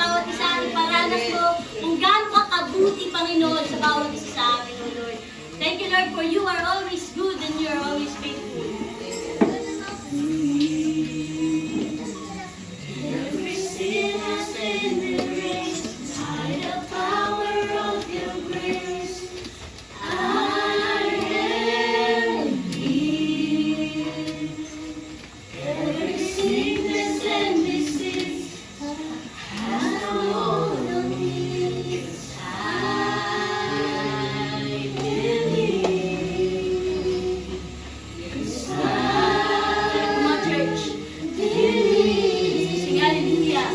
bawat isa at iparanas mo kung gaano ka kabuti, Panginoon, sa bawat isa sa amin, O Lord. Thank you, Lord, for you are always good and you are always faithful. Every sin has been erased by the power of your grace. I am healed. Every sickness and disease has no hold on me. I believe. Yes, come on, church. Believe. Sing hallelujah.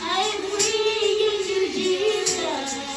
I'm free in you, Jesus.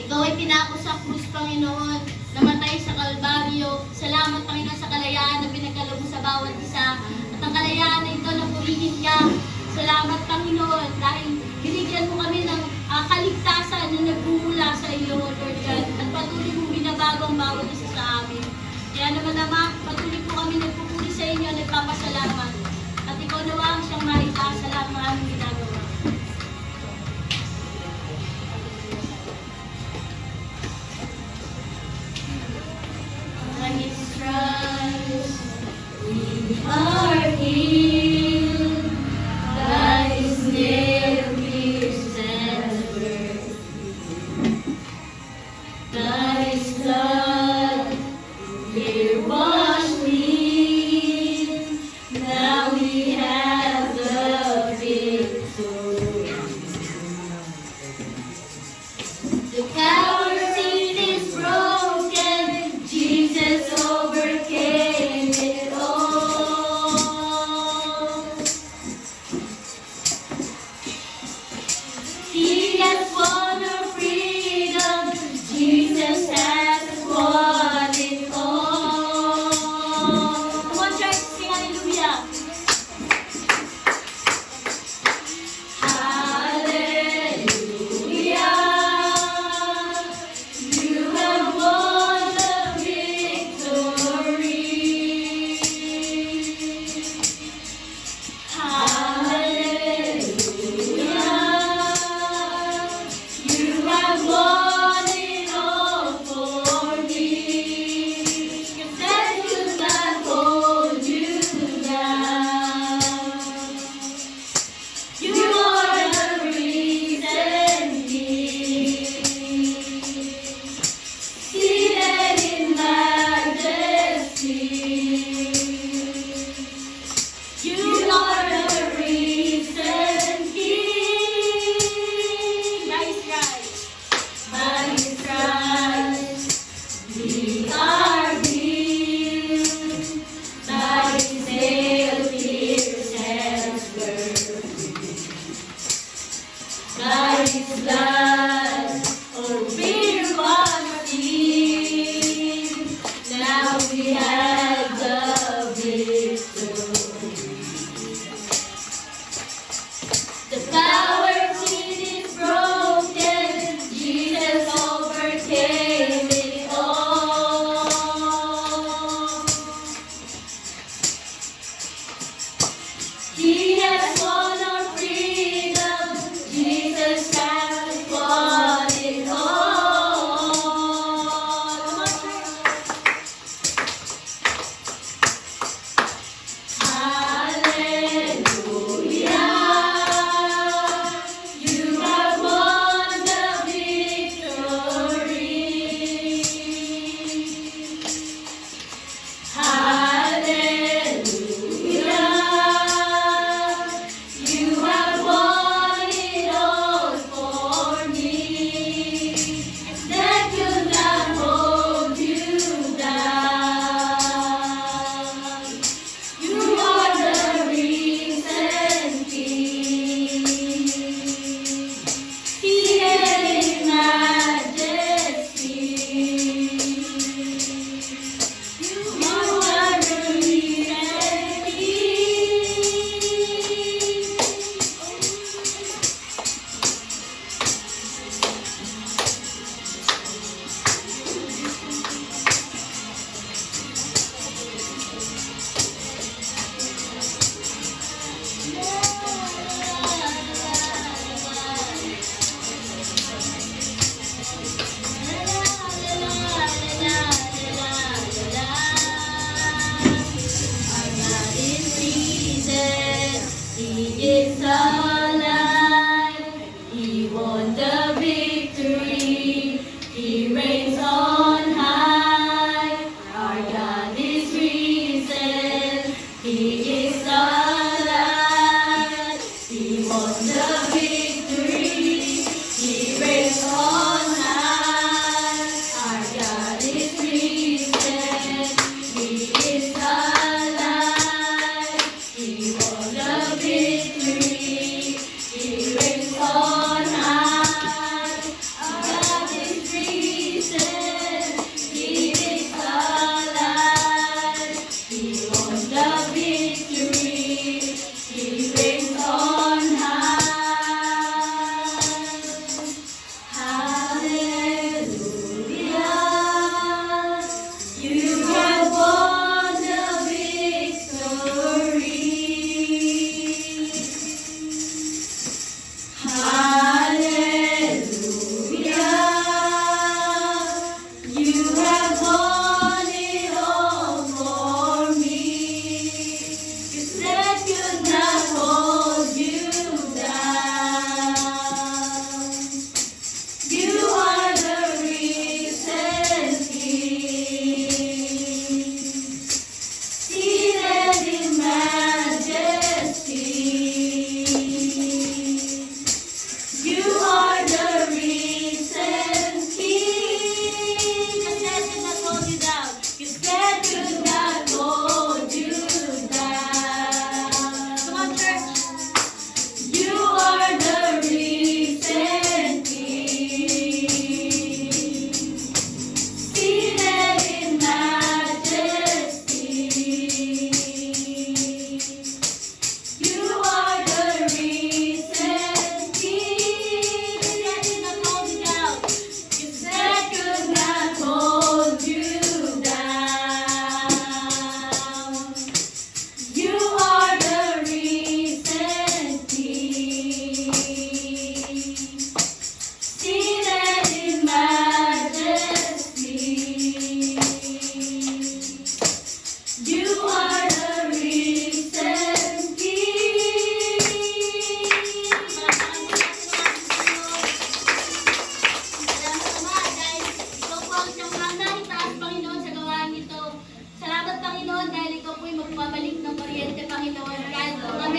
Ikaw ay pinako sa krus, Panginoon, namatay sa Kalbaryo. Salamat, Panginoon, sa kalayaan na pinagkaloob mo sa bawat isa. At ang kalayaan na ito na purihin ka. Salamat, Panginoon, dahil binigyan mo kami ng kaligtasan na nagmumula sa iyo, Lord God. At patuloy mong binabago ang bawat isa sa amin. Kaya naman, Ama, patuloy po kami nagpupuri sa inyo, nagpapasalamat. At ikaw nawa ang siyang maitaas sa lahat ng aming ginagawa. By His stripes we are healed. By His nail-pierced hands we're free. By His blood we're washed clean. Now we have the victory. The power of sin is broken. Jesus overcame it all. He has won our freedom. Jesus has won it all. Come on, church, sing hallelujah. You have won the victory. Hallelujah. You have won it all for me. Your death could not hold you down. You are the risen King, seated in majesty. You are the risen King. By His stripes, by His stripes, we are healed. By His nail-pierced hands we're free. By His blood, oh, we're washed clean. Now we have the victory. The power of sin is broken. Jesus overcame it all. He has won our freedom. Jesus has won it all. Come on, church. Hallelujah. You have won the victory. Hallelujah. You have won it all for me. That could not hold you down. You are the risen King, seated in majesty. You are the risen He is alive. He won the victory. He reigns on high. Our God is risen. He is alive.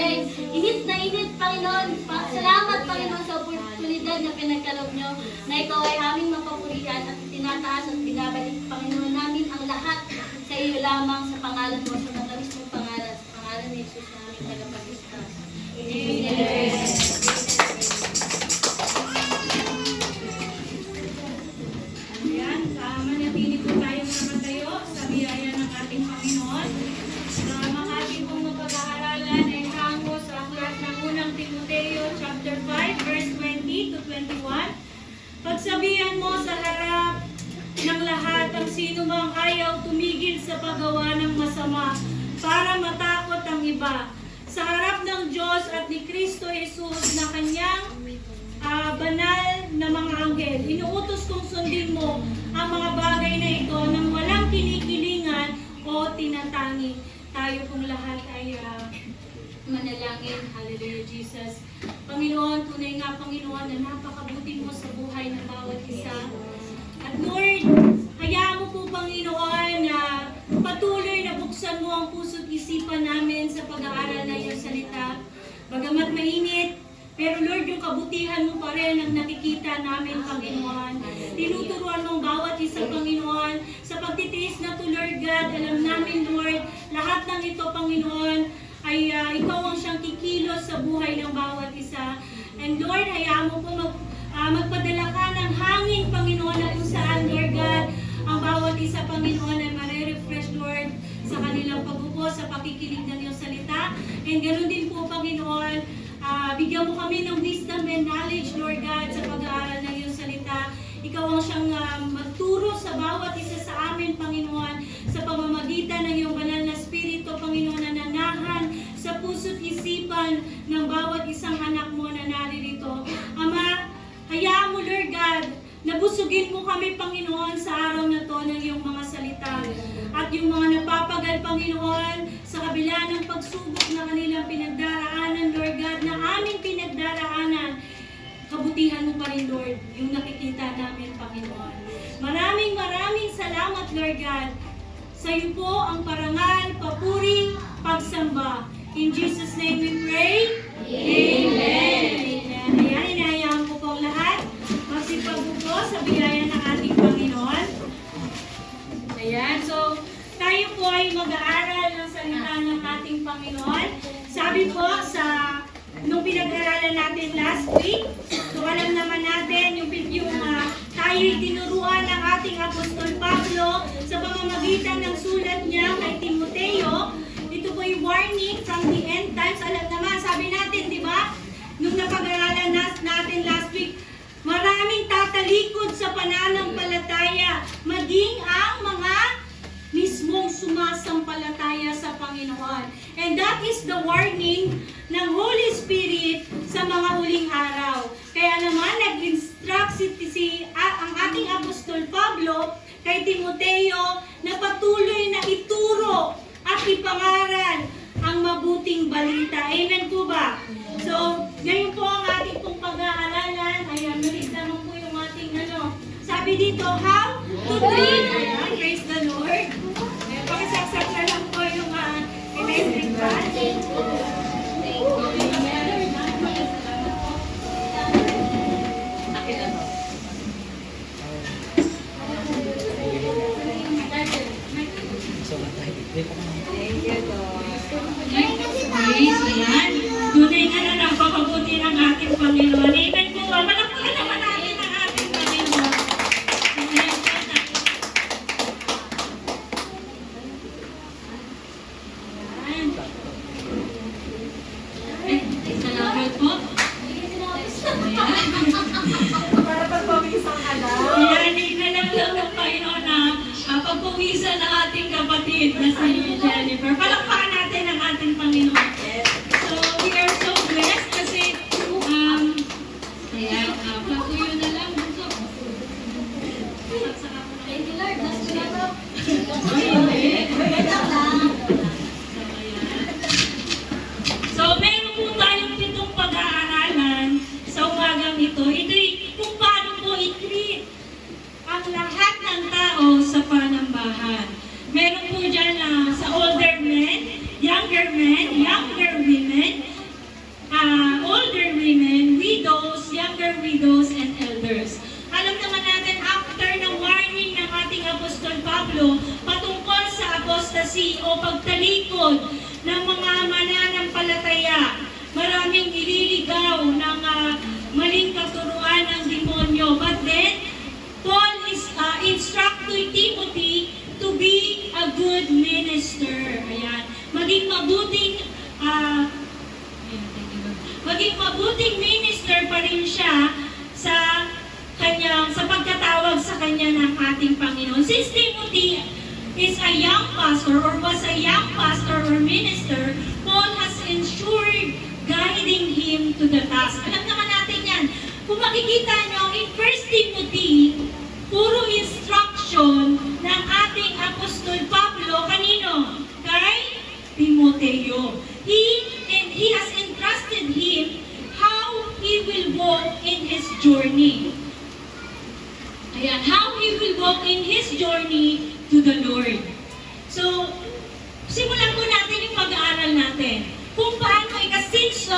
namin. Init na init, Panginoon. Salamat, Panginoon, sa oportunidad na pinagkaloob nyo na ikaw ay aming mapapurihan at tinataas at binabalik, Panginoon, namin ang lahat sa iyo lamang sa pangalan mo, sa matamis mong pangalan, sa pangalan ni Jesus na aming tagapagligtas. Amen. Ayan, manatili po tayong nakatayo sa biyaya ng ating Panginoon. Ang ating pong mapag-aaralan ay hango sa aklat ng unang Timoteo chapter 5 verse 20 to 21. Pagsabihan mo sa harap ng lahat ang sino mang ayaw tumigil sa paggawa ng masama para matakot ang iba. Sa harap ng Diyos at ni Kristo Jesus na kanyang banal na mga anghel, inuutos kong sundin mo ang mga bagay na ito nang walang kinikilingan o tinatangi. Tayo pong lahat ay manalangin. Hallelujah, Jesus. Panginoon, tunay nga Panginoon na napakabuti mo sa buhay ng bawat isa. At Lord, hayaan mo po Panginoon na patuloy na buksan mo ang puso't isipan namin sa pag-aaral ng iyong salita. Bagamat mainit, pero Lord, yung kabutihan mo pa rin ang nakikita namin, Panginoon. Tinuturuan mo ang bawat isa, Panginoon, sa pagtitiis na to, Lord God. Alam namin, Lord, lahat ng ito, Panginoon, ay ikaw ang siyang kikilos sa buhay ng bawat isa. And Lord, hayaan mo po magpadala ka ng hangin, Panginoon, na kung saan, Lord God, ang bawat isa, Panginoon, ay marirefresh, Lord, sa kanilang pag-upo, sa pakikinig ng iyong salita. And ganoon din po, Panginoon, bigyan mo kami ng wisdom and knowledge, Lord God, sa pag-aaral ng iyong salita. Ikaw ang siyang magturo sa bawat isa sa amin, Panginoon, sa pamamagitan ng iyong banal na spirito, Panginoon, na nanahan sa puso't isipan ng bawat isang anak mo na naririto. Ama, hayaan mo, Lord God, nabusugin mo kami, Panginoon, sa araw na to ng iyong mga salita. At yung mga napapagal, Panginoon, sa kabila ng pagsubok na kanilang pinagdaraanan, Lord God, na aming pinagdaraanan, kabutihan mo pa rin, Lord, yung nakikita namin, Panginoon. Maraming salamat, Lord God. Sa iyo po ang parangal, papuri, pagsamba. In Jesus' name we pray. Amen. Amen. Ayan, inahayaan ko po lahat magsipagbuko sa biyaya ng ating Panginoon. Ayan, so tayo po ay mag-aaral ng salita ng ating Panginoon. Sabi po nung pinag-aralan natin last week, so alam naman natin yung tayo tinuruan ng ating Apostol Pablo sa pamamagitan ng sulat niya kay Timoteo. Ito po yung warning from the end times. Alam naman, sabi natin, di ba? Nung napag-aralan natin last week, maraming tatalikod sa pananampalataya, maging ang mga mismong sumasampalataya sa Panginoon. And that is the warning ng Holy Spirit sa mga huling araw. Kaya naman, nag-instruct ang ating Apostol Pablo kay Timoteo na patuloy na ituro at ipangaral ang mabuting balita. Amen po ba? So, ngayon po ang ating pong pag-aaralan. Ayan, nalitanong po yung ating sabi dito, how to treat. Ayan, praise the Lord. Ayan, pakisaksak na lang po yung electric fan. Ayan, tunay nga na ng papabuti ng ating Panginoon. Amen po ba? Malakpakan naman natin ang ating Panginoon. maging mabuting minister pa rin siya sa pagkatawag sa kanya ng ating Panginoon. Since Timothy is a young pastor or was a young pastor or minister, Paul has ensured guiding him to the task. Alam naman natin yan. Kung makikita nyo, in 1 Timothy, puro instruction ng ating Apostol Pablo, kanino? Kay Timoteo. He has entrusted him how he will walk in his journey. Ayan, how he will walk in his journey to the Lord. So, simulan po natin yung pag-aaral natin. Kung paano, since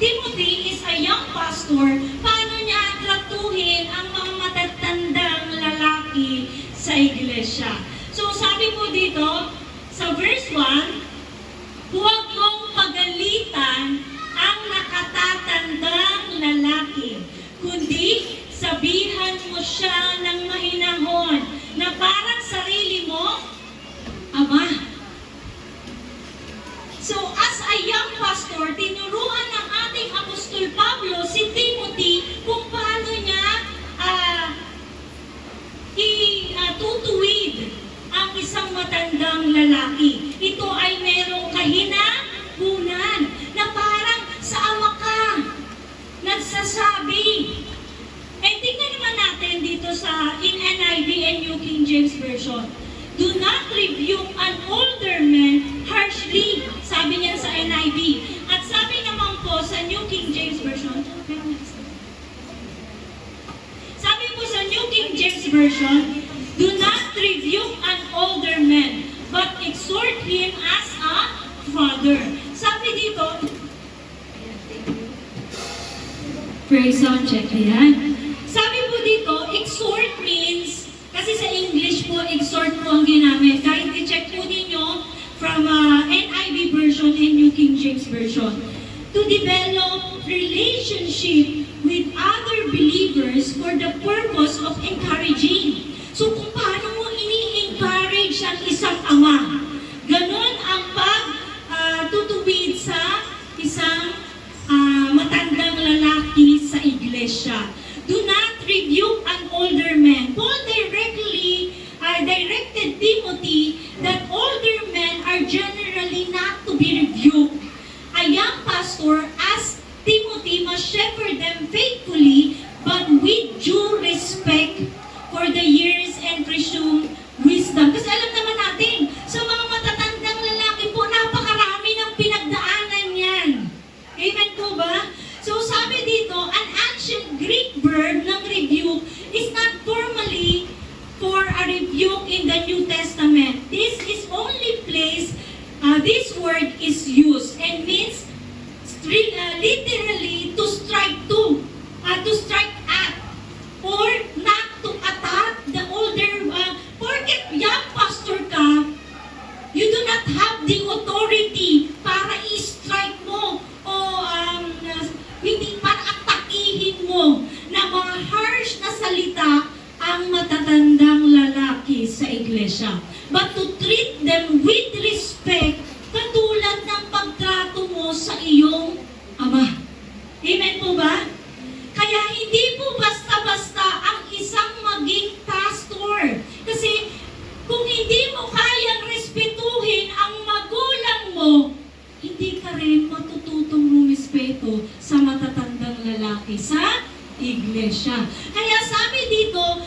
Timothy is a young pastor, paano niya tratuhin ang mga matatandang lalaki sa iglesia. So, sabi po dito, sa verse 1, huwag mong pagalitan ang nakatatandang lalaki, kundi sabihan mo siya ng mahinahon na parang sarili mo, Ama. So, as a young pastor, tinuruan ng ating Apostol Pablo si Timothy kung paano niya tutuwid ang isang matandang lalaki. Ito ay merong kahinahunan na parang sa ama ka nagsasabi. And tingnan naman natin dito in NIV and New King James Version. Do not rebuke an older man harshly. Sabi niya sa NIV. At sabi naman po sa New King James Version, sabi po sa New King James Version, do not rebuke an older man, but exhort him as a father. Sabi dito, praise sound check yan. Sabi po dito, exhort means, kasi sa English po, exhort po ang ginamit. Kahit i-check po ninyo from NIV version and New King James Version. To develop relationship with other believers for the purpose of encouraging. So kung paano mo ini-encourage ang isang ama, ganon ang pagtutuwid sa isang matandang lalaki sa iglesia. Do not rebuke an older man. Paul directed Timothy that older men are generally not to be rebuked. A young pastor asked Timothy must shepherd them faithfully, but with due respect for the years and presumed wisdom. Kasi alam naman natin, sa mga matatandang lalaki po, napakarami ng pinagdaanan yan. Amen po ba? So sabi dito, an ancient Greek verb ng rebuke is not formally for a rebuke in the New Testament. This is only place this word is used and means literally to strike at, or not to attack the older. Porket young pastor ka, you do not have the authority para i-strike mo o hindi para atakihin mo na mga harsh na salita ang matatandang lalaki sa iglesia. But to treat them with respect, katulad ng pagtrato mo sa iyong ama. Amen po ba? Kaya hindi po basta-basta ang isang maging pastor. Kasi kung hindi mo kayang respetuhin ang magulang mo, hindi ka rin matututong rumispeto sa matatandang lalaki sa iglesia. Kaya sabi dito,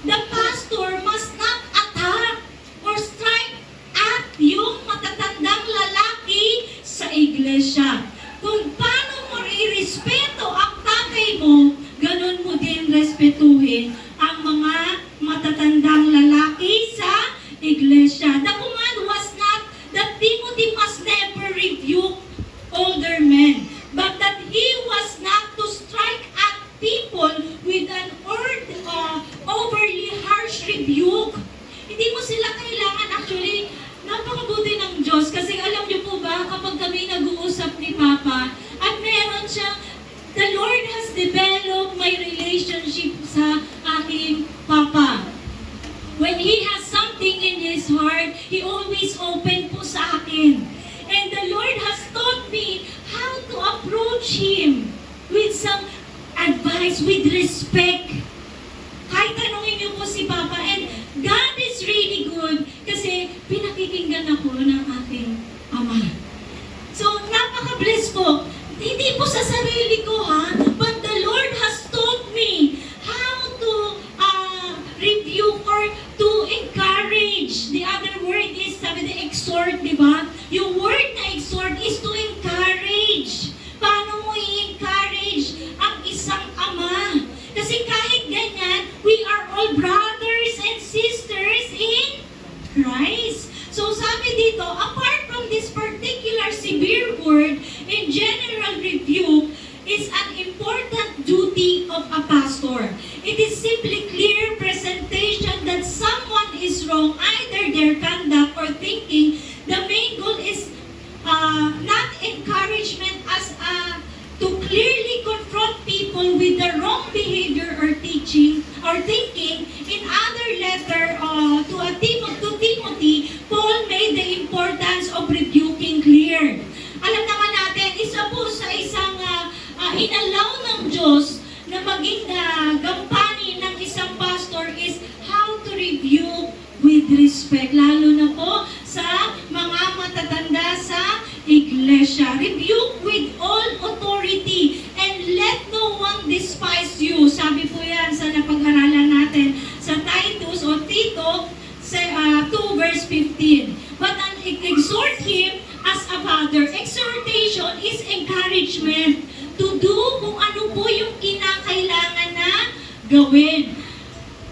the pastor must not attack or strike at yung matatandang lalaki sa iglesia. Kung paano mo i-respeto ang tatay mo, ganun mo din respetuhin ang mga matatandang lalaki sa iglesia. The command was not that Timothy must never rebuke older men, but that he was not to strike at people with an overly harsh rebuke. Hindi mo sila kailangan, actually, napakabuti ng Diyos kasi alam niyo po ba, kapag kami nag-uusap ni Papa at meron siya, the Lord has developed my relationship sa aking Papa. When He has something in His heart, He always open po sa akin. And the Lord has taught me how to approach approach Him with some advice, with respect. Kahit tanungin niyo po si Papa, and God is really good kasi pinakikinggan ako ng aking Ama. So, napaka-bless ko. Hindi po sa sarili ko, ha? But the Lord has taught me how to rebuke or to encourage. The other word is, sabi na exhort, di ba? Yung word na exhort is to encourage. Paano mo i-encourage ang isang ama? Kasi kahit ganyan, we are all brothers and sisters in Christ. So sabi dito, apart from this particular severe word in general rebuke, is an important duty of a pastor. It is simply clear presentation that someone is wrong, either their conduct or thinking. The main goal is not encouragement as to clearly confront people with the wrong behavior or teaching or thinking. In other letter to Timothy, Paul made the importance of rebuking clear. Alam naman natin, isa po sa isang inalaw ng Diyos na maging gampanin ng isang pastor is how to rebuke with respect. Lalo na po sa mga matatanda sa iglesia. Rebuke with all authority and let no one despise you. Sabi po yan sa napag-aralan natin sa Titus o Tito 2 verse 15. But exhort him as a father. Exhortation is encouragement to do kung ano po yung kinakailangan na gawin.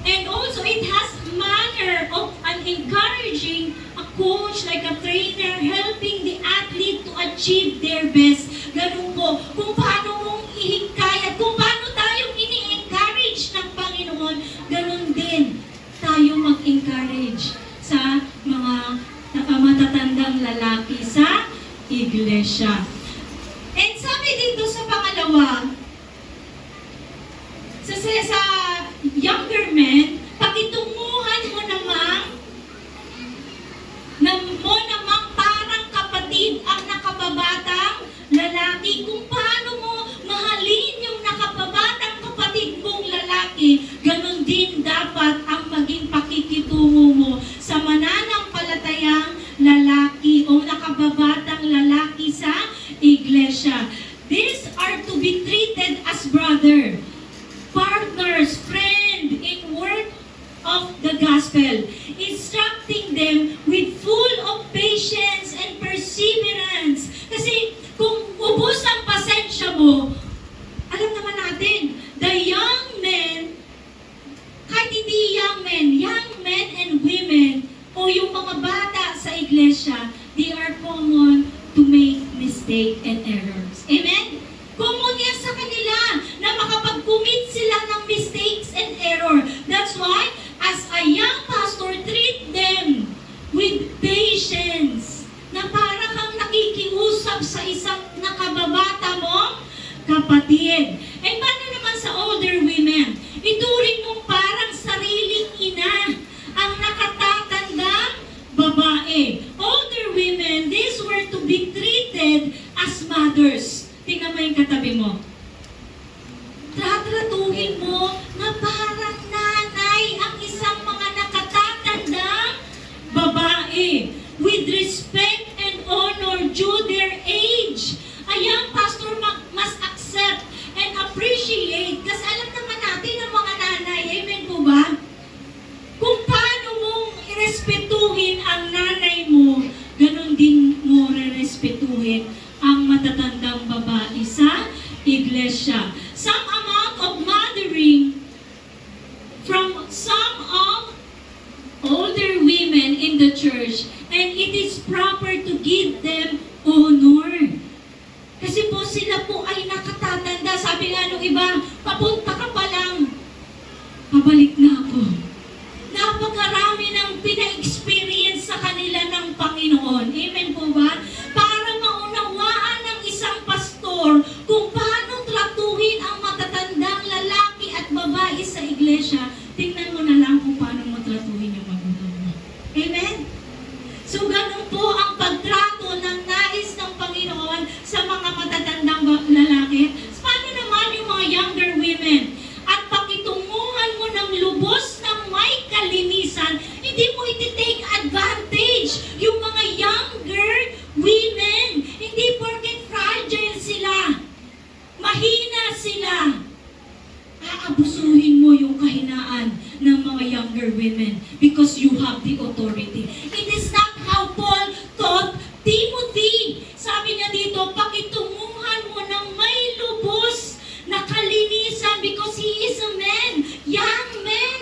And also, it has manner of an encouraging a coach, like a trainer, helping the athlete to achieve their best. Ganun po, kung paano mong ihikayat, kung paano tayong ini-encourage ng Panginoon, ganun din tayo mag-encourage sa mga matatandang lalaki sa iglesia. And sabi dito sa pangalawa, sa younger men, pakitunguhan mo namang parang kapatid ang nakababatang lalaki. Kung paano mo mahalin yung nakababatang kapatid mong lalaki, ganun din dapat ang maging pakikitungo mo sa mananampalatayang lalaki o nakababatang lalaki sa iglesia. These are to be treated as brother, partners, friend in work of the gospel, instructing them with full of patience and perseverance. Kasi kung ubos ang pasensya mo, alam naman natin, the young men, kahit hindi young men and women, o yung mga bata sa iglesia, they are common to make mistake and errors. Amen? Common yan sa kanila na makapag-commit sila ng mistakes and error. That's why, as a young pastor, treat them with patience. Na para kang nakikiusap sa isang nakababata mong kapatid. And paano naman sa older women? Ituring mong parang sariling ina ang nakatatandang babae. Older women, these were to be treated as mothers. Tingnan mo yung katabi mo. Tatratuhin mo na parang nanay ang isang mga nakatatandang babae with respect and honor due their age. A young pastor must accept and appreciate, kasi alam naman natin ang mga nanay, amen po ba? Kung paano mong irespetuhin ang nanay mo, ganun din mo rerespetuhin ang matatandang babae sa iglesia. Some amount of mothering from some of older women in the church, and it is proper to give them honor. Kasi po sila po ay nakatatanda. Sabi nga nung iba, papunta ka pa lang, pabalik na ako. Napakarami ng pina-experience sa kanila ng Panginoon. Amen po ba? Para maunawaan ng isang pastor kung paano tratuhin ang matatandang lalaki at babae sa iglesia, tingnan mo na lang kung paano mo tratuhin yung magulang mo. Amen? So, ganun po ang pagtrato ng nais ng Panginoon sa mga matatandang lalaki alagaan ng mga younger women because you have the authority. It is not how Paul taught Timothy. Sabi niya dito, pakitunguhan mo ng may lubos na kalinisan because he is a man, young man.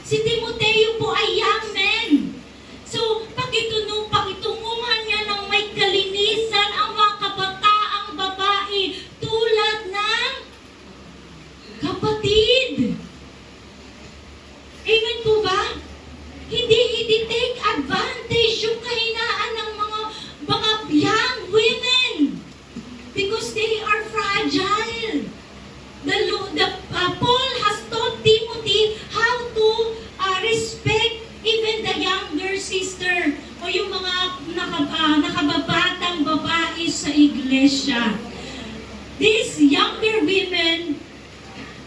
Si Timoteo po ay young man. So, pakitunguhan niya ng may kalinisan ang mga kabataang babae tulad ng kapatid. Amen po ba? Hindi i-take advantage yung kahinaan ng mga young women because they are fragile. Paul has taught Timothy how to respect even the younger sister o yung mga nakababatang babae sa iglesia. These younger women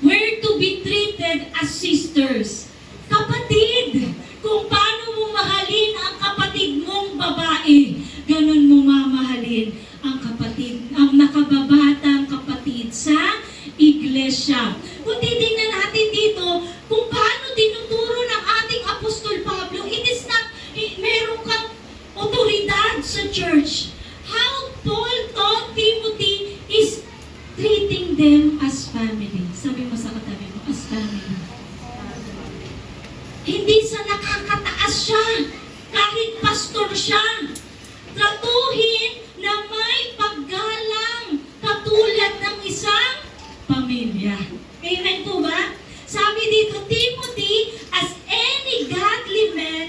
were to be treated as sisters. Kapatid, kung paano mo mahalin ang kapatid mong babae, ganun mo mamahalin ang kapatid, ang nakababatang kapatid sa iglesia. Kung titingnan natin dito, kung paano tinuturo ng ating Apostol Pablo, it is not, meron kang otoridad sa church. How Paul taught Timothy is treating them as family. Sabi mo sa katabi mo, as family. Hindi sa nakakataas siya, kahit pastor siya. Tratuhin na may paggalang katulad ng isang pamilya. Amen po ba? Sabi dito, Timothy, as any godly man,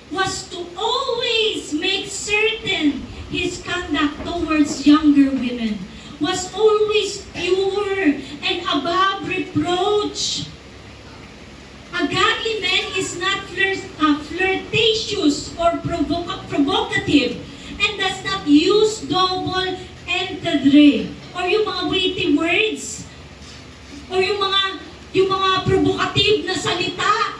was to always make certain his conduct towards younger women was always pure and above reproach. A godly man is not flirtatious or provocative and does not use double entendre or yung mga witty words or yung mga provocative na salita.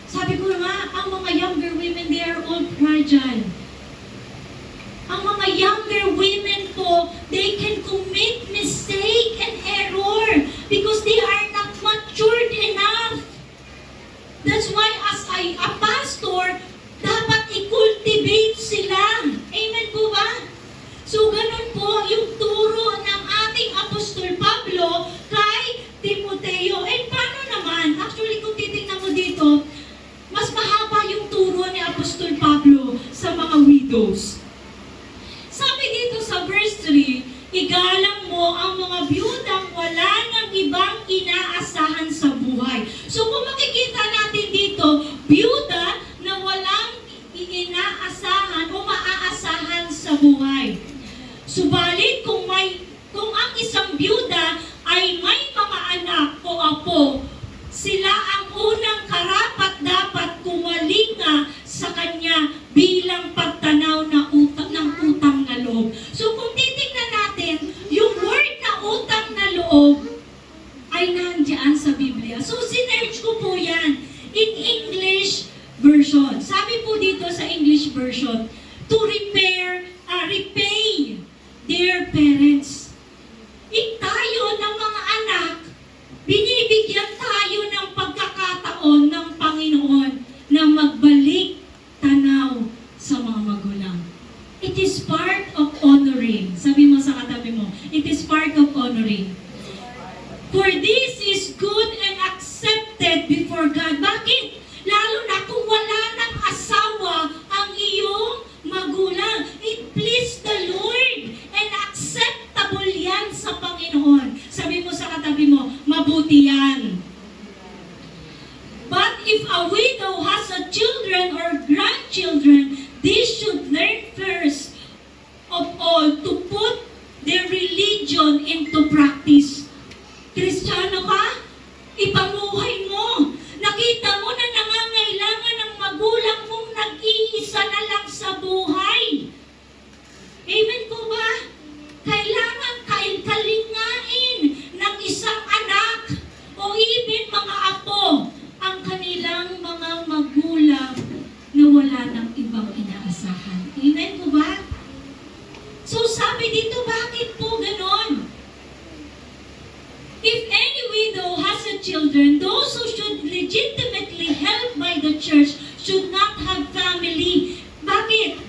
Sabi ko nga, ang mga younger women, they are all fragile. Ang mga younger women po, they can commit mistake and error because they are not matured enough. That's why as a pastor, dapat i-cultivate sila. Amen po ba? So, ganun po yung turo ng ating Apostol Pablo kay Timoteo. And paano naman? Actually, kung titignan mo dito, mas mahaba yung turo ni Apostol Pablo sa mga widows. Sabi dito sa verse 3, igalang mo ang mga byudang wala ng ibang inaasahan sa buhay. So kung makikita natin dito, byuda na walang inaasahan o maaasahan sa buhay. Subalit kung ang isang byuda ay may mga anak o apo, sila ang unang karapat dapat kumalinga sa kanya bilang pagtanaw ng utang na loob. So kung titignan natin, yung word na utang na loob ay nandiyan sa Biblia. So sinerge ko po yan in English version. Sabi po dito sa English version, to repay their parents. Tayo ng mga anak, binibigyan tayo ng pagkakataon ng Panginoon na magbalik tanaw sa mga magulang. It is part of honoring. Sabi mo sa katabi mo, it is part of honoring. For this is good and accepted before God. Bakit? Lalo na kung wala ng asawa ang iyong magulang. It please the Lord and acceptable yan sa Panginoon. Sabi mo sa katabi mo, mabuti yan. But if a widow has a children or grandchildren, they should learn first of all to put their religion into practice. Kristiyano ka? Ipamuhay mo. Nakita mo na nangangailangan ng magulang mong nag-iisa na lang sa buhay. Amen po ba? Kailangan kalingain ng isang anak o even mga apo ang kanilang mga magulang na wala ng ibang inaasahan. Amen po ba? So sabi dito, bakit po ganon? If any widow has a children, those who should legitimately help by the church should not have family. Bakit?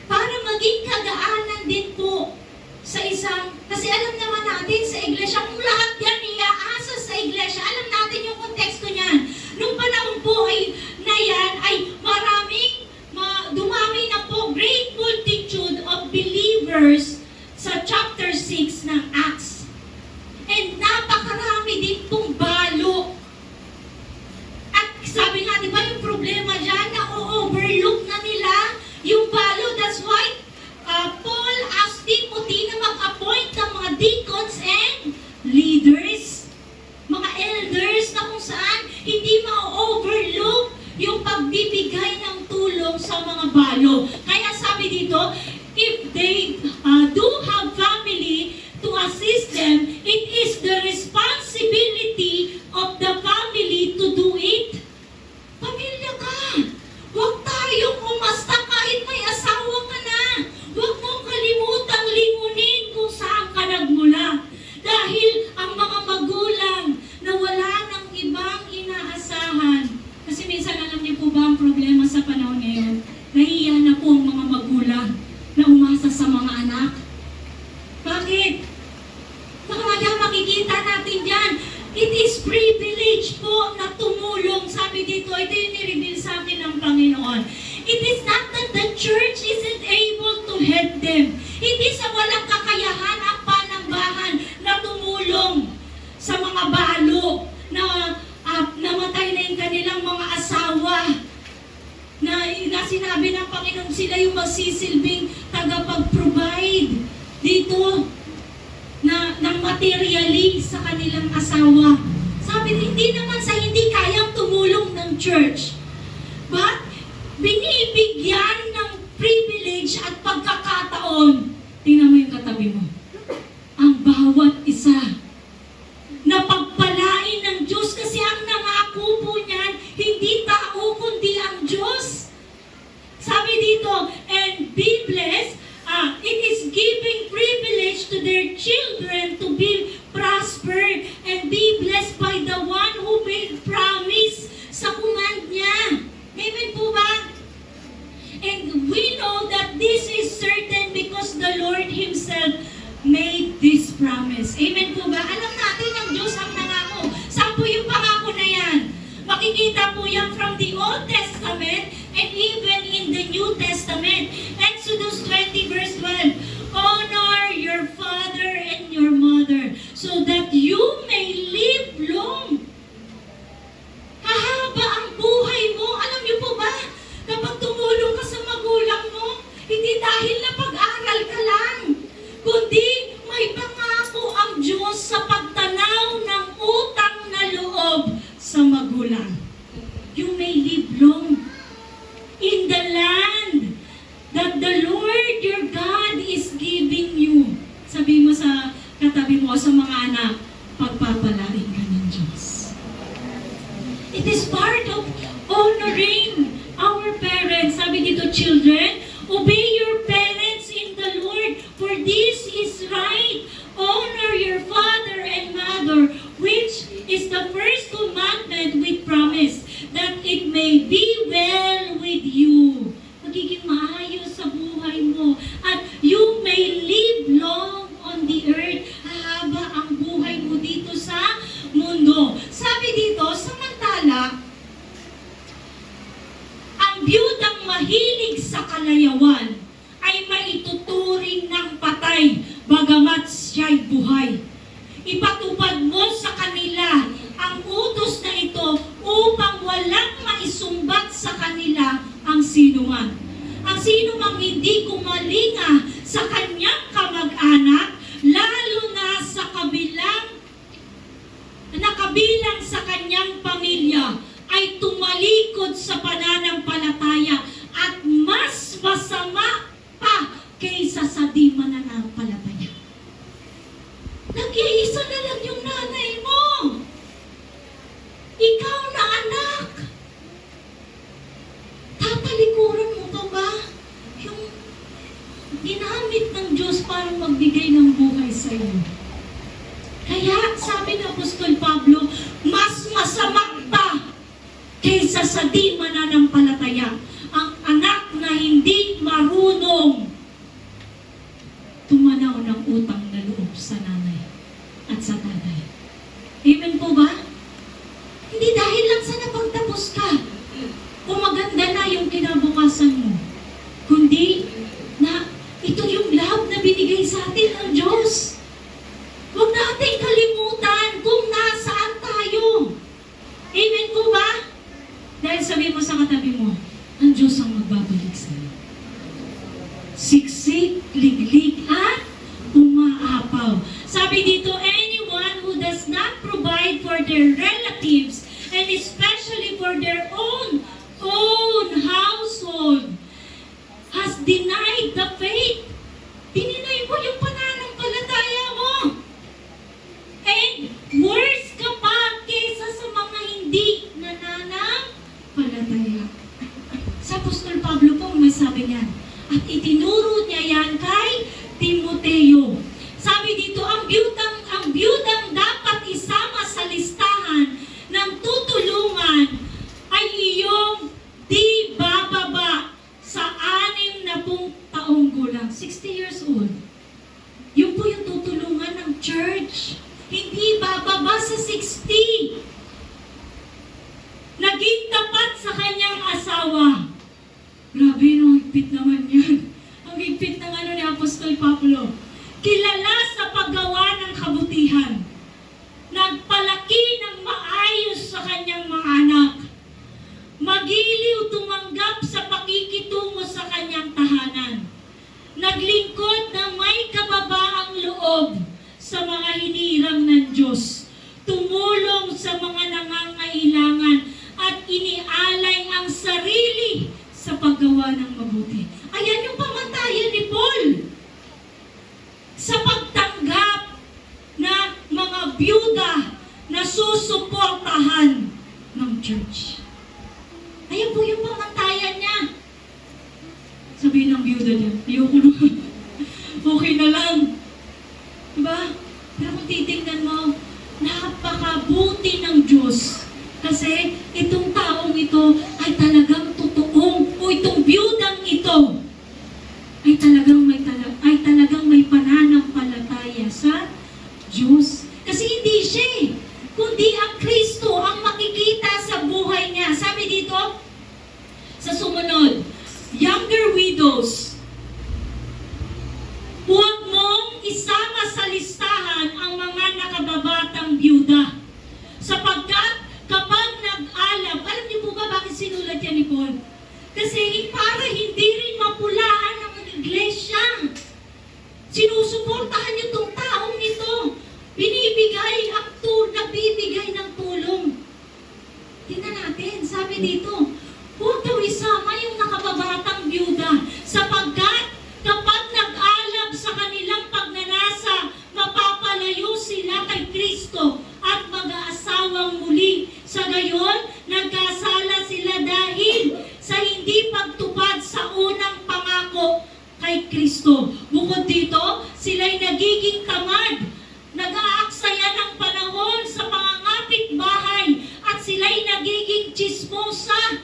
Para maging kagaanan din po sa isang, kasi alam naman natin sa iglesia, kung lahat yan iaasa sa iglesia, alam natin yung konteksto niyan. Nung panahon po na yan, ay dumami na po great multitude of believers sa chapter 6 ng Acts. And napakarami din pong balo. At sabi nga, di ba yung problema dyan, na overlook na nila yung balo. That's why Paul asked Timothy na mag-appoint ng mga deacons and leaders, mga elders na kung saan hindi ma-overlook yung pagbibigay ng tulong sa mga balo. Kaya sabi dito, if they do have family to assist them, it is the responsibility of the family to do it. Pamilya ka! Huwag tayong umasta kahit may asawa ka na. Huwag mong kalimutang lingunin kung saan ka nagmula. Dahil ang mga magulang na wala ng ibang inaasahan. Kasi minsan alam niyo po ba ang problema sa panahon ngayon? Nahiya na po ang mga magulang na umasa sa mga anak. Bakit? Kaya makikita natin dyan, it is privilege po na tumulong. Sabi dito, ito yung nireveal sa akin ng Panginoon. It is not that the church isn't able to help them. Hindi sa walang kakayahan ang panambahan na tumulong sa mga balo na namatay na yung kanilang mga asawa. Na sinabi ng Panginoon, sila yung magsisilbing tagapag-provide dito ng materially sa kanilang asawa. Sabi, hindi naman sa hindi kayang tumulong ng church. But, binibigyan ng privilege at pagkakataon. Tingnan mo yung katabi mo. Ang bawat isa na pagpalain ng Diyos kasi ang nangako po niyan, hindi tao kundi ang Diyos. Sabi dito, and be blessed, it is giving privilege to their children to be prospered and be blessed by the one who made promise sa command niya. Amen po ba? And we know that this is certain because the Lord Himself made this promise. Amen po ba? Alam natin ang Diyos ang nangako. Saan po yung pangako na yan? Makikita po yan from the Old Testament and even in the New Testament. Exodus 20 verse 12. Honor your father and your mother so that you may live long. Hahaba ang buhay mo. Alam niyo po ba? Kapag tumulong ka sa magulang mo, hindi dahil na pag-aral ka lang, kundi may pangako ang Diyos sa pagtanaw ng utang na loob sa magulang. You may live long in the land that the Lord your God is giving you. Sabi mo sa katabi mo, sa mga anak, pagpapalain ka ng Diyos. It is part of honoring our parents. Sabi dito, children, obey your parents in the Lord, for this is right. Honor your father and mother, which is the first commandment with promise, that it may be well with you. Magiging maayos sa buhay mo. At you may live long on the earth. Hahaba ang buhay mo dito sa mundo. Sabi dito, samantala, ang biyudang mahilig sa kalayawan ay maituturing ng patay, bagamat siya'y buhay. Ipatupad mo sa kanila ang utos na ito upang walang maisumbat sa kanila ang sinuman. Ang sinumang hindi kumalinga sa kanyang kamag-anak, lalo na sa nakabilang sa kanyang pamilya, ay tumalikod sa pananampalataya at mas masama pa kaysa sa di mananampalataya. Nag-iisa na lang yung nanay mo. Ikaw na anak. Tatalikuran mo pa ba yung ginamit ng Diyos para magbigay ng buhay sa iyo? Kaya sabi ng Apostol Pablo, mas sa di mananampalataya, ang anak na hindi marunong tumanaw ng utang na loob sa nanay at sa tatay. Amen po ba? Hindi dahil lang sa napagtapos ka, kung maganda na yung kinabukasan mo, kundi na ito yung love na binigay sa atin ng Diyos. Huwag natin kalimutan kung nasaan tayo. Amen po ba? Dahil sabi mo sa katabi mo, ang Diyos ang magbabalik sa'yo. Siksik, liglig, at umaapaw. Sabi dito, anyone who does not provide for their relatives and especially for their own household has denied the faith. Dininay mo yung pananampalataya mo. And worse ka pa kaysa sa mga hindi nananampalataya. Sa Apostol Pablo po may sabi niyan. At itinuro niya yan kay Timoteo. Sabi dito, ang biyudang dapat isama sa listahan ng tutulungan ay iyong di bababa sa 60 taong gulang. 60 years old. Yun po yung tutulungan ng church. Hindi bababa sa 60. Naging tapat sa kanyang asawa. Grabe, no, higpit naman yan. Ang higpit ng ni Apostol Pablo. Kilala sa paggawa ng kabutihan. Nagpalaki ng maayos sa kanyang mga anak. Magiliw tumanggap sa pakikitungo sa kanyang tahanan. Naglingkod ng may kababaang loob sa mga hinirang ng Diyos. Tumulong sa mga nangangailangan at inialay ang sarili sa paggawa ng mabuti. Ayan yung pamantayan ni Paul sa pagtanggap na mga byuda na susuportahan ng church. Ayan po yung pamantayan niya. Sabihin ng byuda niya, ayoko naman. Okay na lang. Diba? Pero kung titignan mo, napakabuti ng Diyos. Kasi itong taong ito ay talagang totoong, o itong byudang ito ay talagang may pananampalataya sa Diyos. Kasi hindi siya kundi ang Kristo ang makikita sa buhay niya. Sabi dito, sa sumunod, younger widows, huwag mong isama sa listahan ang mga nakababatang byuda. Sapagkat kapag nag-alab, alam niyo po ba bakit sinulat yan ni Paul? Kasi para hindi rin mapulaan ng iglesia. Sinusuportahan niyo itong taong ito. Nagbibigay ng tulong. Tingnan natin, sabi dito, huwag daw isama yung nakababatang byuda sapagkat kapag nag-alab sa kanilang pagnanasa, mapapalayo sila kay Kristo at mag-aasawang muli. Sa gayon, nagkasala sila dahil sa hindi pagtupad sa unang pangako kay Kristo. Bukod dito, sila'y nagiging tamad, nag-aaksaya ng panahon sa pangangapit bahay at sila'y nagiging tsismosa.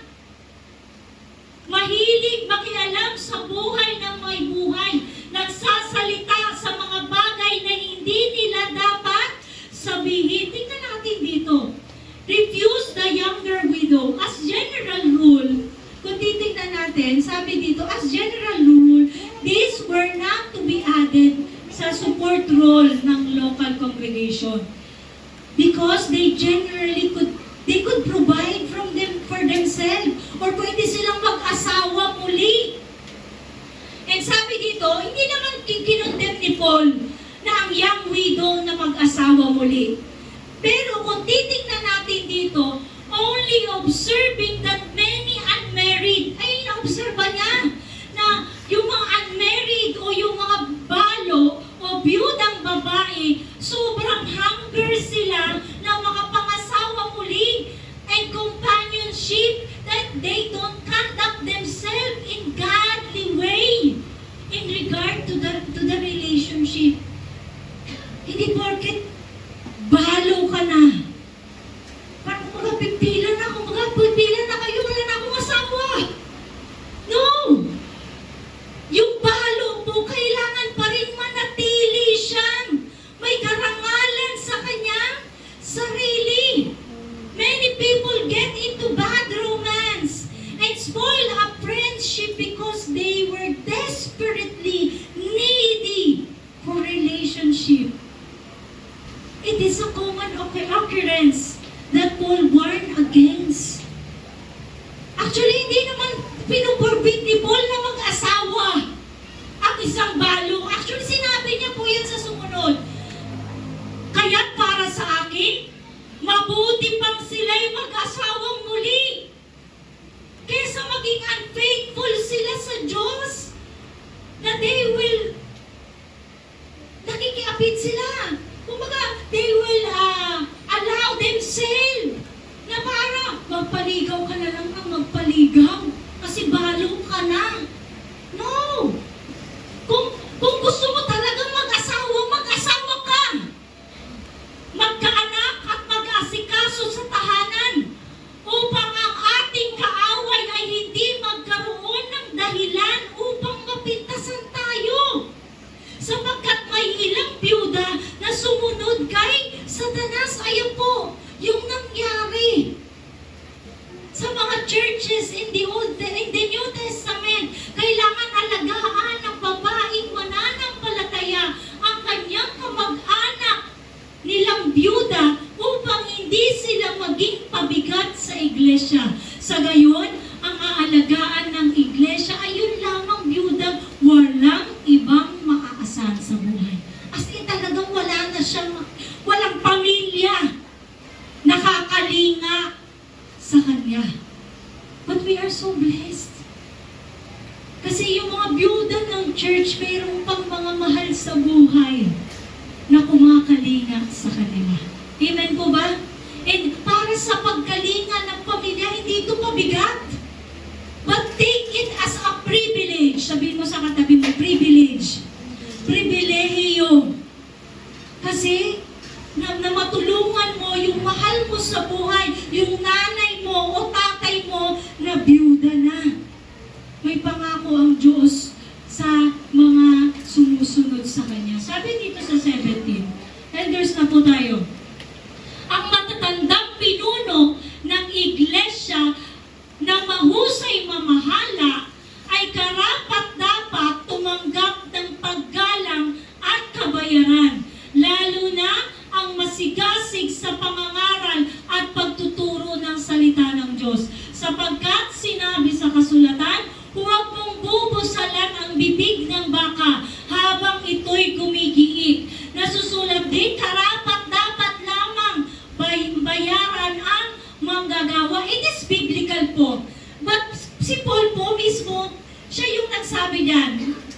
Mahilig makialam sa buhay ng may buhay, nagsasalita sa mga bagay na hindi nila dapat sabihin. Tingnan natin dito. Refuse the younger widow. As general rule, kung titignan natin, sabi dito, as general rule, these were not to be added sa support role ng local congregation. Because they could provide for themselves or pwede silang mag-asawa muli. And sabi dito, hindi naman kinondem ni Paul na ang young widow na mag-asawa muli. Pero kung titignan natin dito, only observing that many unmarried, ay naobserba niya na yung mga unmarried o yung mga balo o biyudang babae, sobrang hunger sila na makapangasawa muli and companionship that they don't conduct themselves in godly way in regard to the relationship. Hindi porket balo ka na. Parang pipila na kayo occurrence that Paul warned against. Actually, hindi naman pinuporbid ni Paul na mag-asawa ang isang balong. Actually, sinabi niya po yan sa sumunod. Kaya para sa akin, mabuti pang sila'y mag-asawang muli kesa maging unfaithful sila sa Diyos, na they will nakikiapid sila. Kumbaga, they will allow themselves na para magpaligaw ka na lang ng magpaligaw kasi balong ka na. No! Kung gusto mo talagang mag-asawa, mag-asawa ka. Magkaanak at mag-asikaso sa tahanan upang ang ating kaaway ay hindi magkaroon ng dahilan upang mapintasan tayo. Sapagkat may ilang byuda na sumunod kay Satanas. Ayun po, yung nangyari sa mga churches in the New Testament. Kailangan alagaan ng babaeng mananampalataya ang kanyang kamag-anak nilang byuda upang hindi sila maging pabigat sa iglesia. Sa gayon, ang aalagaan ng iglesia ay yun lamang byudang walang ibang maaasahan sa buhay. As in talagang wala na siyang, walang pamilya nakakalinga sa kanya. But we are so blessed. Kasi yung mga byuda ng church, mayroong pang mga mahal sa buhay na kumakalinga sa kanila. Amen po ba? And para sa pagkalinga ng pamilya, hindi ito mabigat. But take it as a privilege. Sabihin mo sa katabi mo, privilege. Pribilehiyo. Kasi na matulungan mo yung mahal mo sa buhay, yung nanay mo o tatay mo na byuda na. May pangako ang Diyos sa mga sumusunod sa Kanya. Sabi dito sa 17, elders na po tayo. Ang matatandang pinuno ng iglesia na mahusay mamahala ay karapat-dapat tumanggap ng paggalang at kabayaran, lalo na ang masigasig sa pangangaral at pagtuturo ng salita ng Diyos. Sapagkat sinabi sa kasulatan, huwag mong bubusalan ang bibig ng baka habang ito'y gumigiit. Nasusulat din, karapat-dapat lamang bayaran ang manggagawa. It is biblical po. But si Paul po mismo, siya yung nagsabi diyan.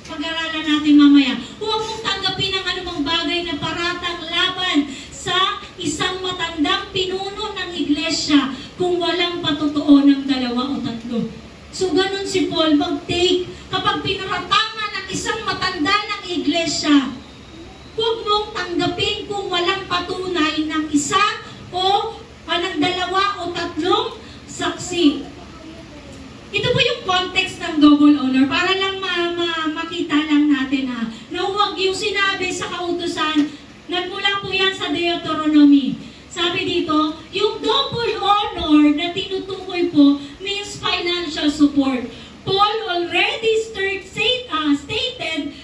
Pag-aralan natin mamaya. Huwag mong tanggapin ang anumang bagay na paratang laban sa isang matandang pinuno ng iglesia kung walang patotoo ng 2 o 3. So ganun si Paul mag-take kapag pinaratangan ng isang matanda ng iglesia. Huwag mong tanggapin kung walang patunay ng isa o ng 2 o 3 saksi. Ito po yung context ng double honor para lang makita lang natin na huwag yung sinabi sa kautusan. Nagmula po yan sa Deuteronomy. Sabi dito, yung double honor na tinutukoy po means financial support. Paul already stated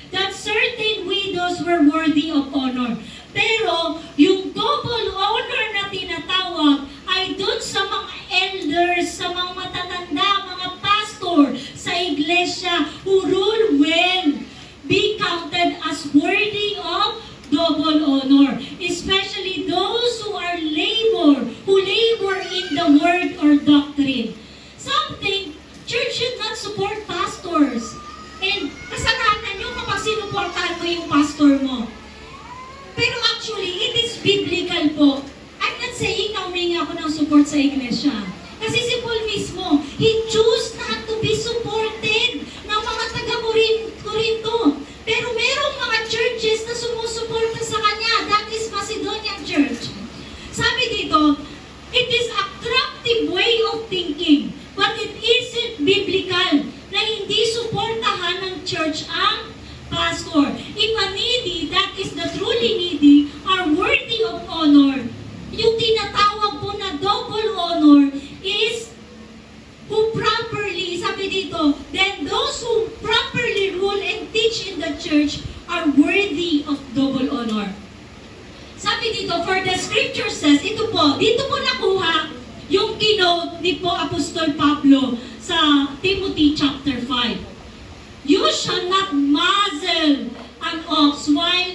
that certain widows were worthy of honor. Pero yung double honor na tinatawag ay dun sa mga elders, sa mga matatanda, mga pastor sa iglesia who rule well, be counted as worthy of double honor. Especially those who labor in the word or doctrine. Something, church should not support pastors. And kasalanan nyo kapag sinuportahan mo yung pastor mo. Pero actually, it is biblical po. I'm not saying na humingi ako ng support sa iglesia. Kasi si Paul mismo, he chose not to be supported ng mga taga-Corinto. Pero merong mga churches na sumusuporta sa kanya. That is Macedonian Church. Sabi dito, it is attractive way of thinking, but it isn't biblical na hindi suportahan ng church ang pastor. If a needy, that is the truly needy, are worthy of honor. Yung tinatawag po na double honor is who properly, sabi dito, then Sabi dito, for the scripture says, ito po, dito po nakuha yung kinote ni po Apostol Pablo sa Timothy chapter 5. You shall not muzzle an ox while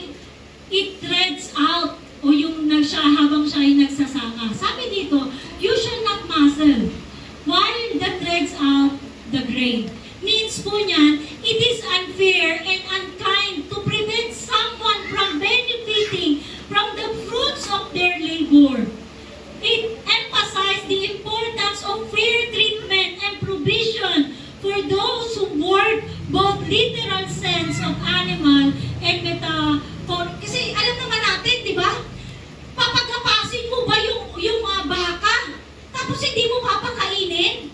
it treads out, o yung habang siya ay nagsasaka. Sabi dito, you shall not muzzle while that treads out the grain. Means po niyan, it is unfair and unkind to prevent someone from benefiting from the fruits of their labor. It emphasized the importance of fair treatment and provision for those who work both literal sense of animal and metaphor. Kasi alam naman natin, di ba? Papagapasin mo ba yung mga baka? Tapos hindi mo papakainin?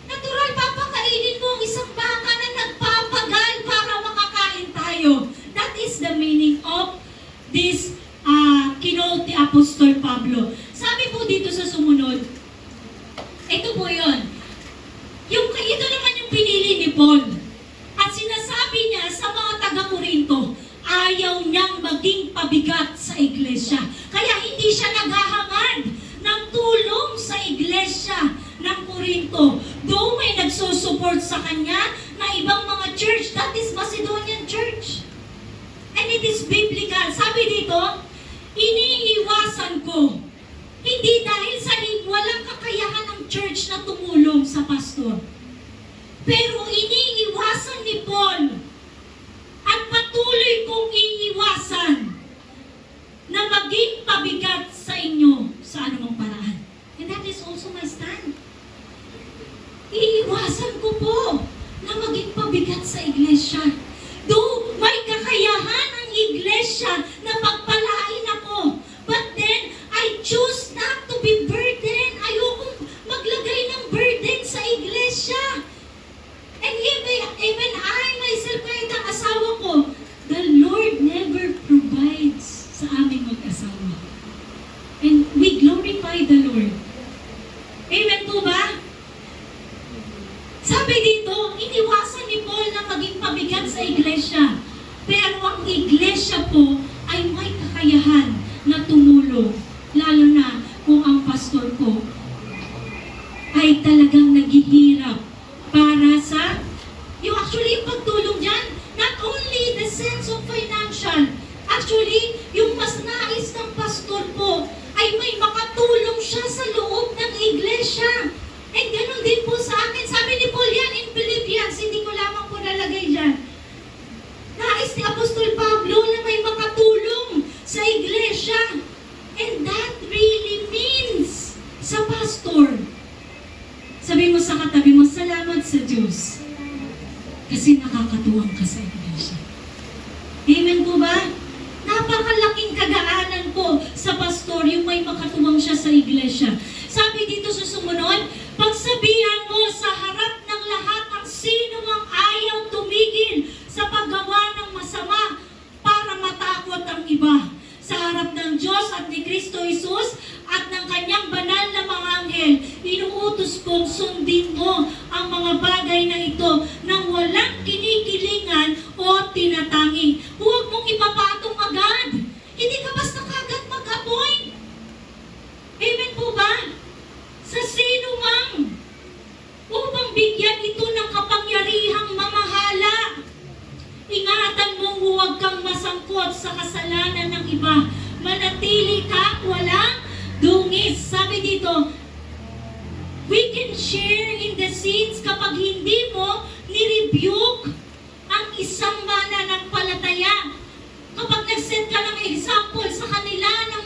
Natural, papakainin mo ang isang baka na nagpapagal para makakain tayo. That is the meaning of this kinote ni Apostol Pablo. Sabi po dito sa sumunod, ito po yun. Ito naman yung pinili ni Paul. At sinasabi niya sa mga taga-Korinto, ayaw niyang maging pabigat sa iglesia. Kaya hindi siya naghahangad ng tulong sa iglesia ng Korinto. Though may nagsusupport sa kanya na ibang mga church, that is Macedonian church. And it is biblical. Sabi dito, iniiwasan ko. Hindi dahil sa walang kakayahan ng church na tumulong sa pastor. Pero iniiwasan ni Paul at patuloy kong iiwasan na maging pabigat sa inyo sa anumang paraan. And that is also my stand. Iiwasan ko po na maging pabigat sa iglesia. Though may kakayahan ang iglesia na pagpalain ako, but then I choose not to be burdened. Ayokong maglagay ng burden sa iglesia. And even I myself, kahit ang asawa ko, the Lord never provides sa aming mag-asawa. And we glorify the Lord. Amen po ba? Sabi dito, iniwasan ni Paul na maging pabigat sa iglesia. Pero ang iglesia po ay may kakayahan na tumulong. Lalo na kung ang pastor ko ay talagang naghihirap para sa, yung pagtulong dyan, not only the sense of financial, actually, yung mas nais ng pastor po ay may makatulong siya sa loob ng iglesia. And ganun din po sa akin. Sabi ni Paul yan in Philippians, hindi ko lamang po nalagay dyan. Nais ni Apostol Pablo na may makatulong sa iglesia. And that really means sa pastor. Sabi mo sa katabi mo, salamat sa Diyos. Kasi nakakatuwang ka sa iglesia. Amen po ba? Napakalaking kagaanan po sa pastor yung may makatuwang siya sa iglesia. Sabi dito sa sumunod, pagsabihan mo sa harap ng lahat ang sino mang ayaw tumigil sa paggawa ng masama para matakot ang iba. Sa harap ng Diyos at ni Kristo Jesus at ng kanyang banal na mga anghel, inuutos kong sundin mo ang mga bagay na ito nang walang kinikilingan o tinatangi. Huwag mong ipapatong agad. Hindi ka basta kagad mag-appoint. Amen po ba? Sa sino mang upang bigyan ito ng kapangyarihang mamahala. Ingatan mong huwag kang masangkot sa kasalanan ng iba. Manatili ka, walang dungis. Sabi dito, we can share in the sins kapag hindi mo nirebuke ang isang mananampalataya. Kapag nag-set ka ng example sa kanila ng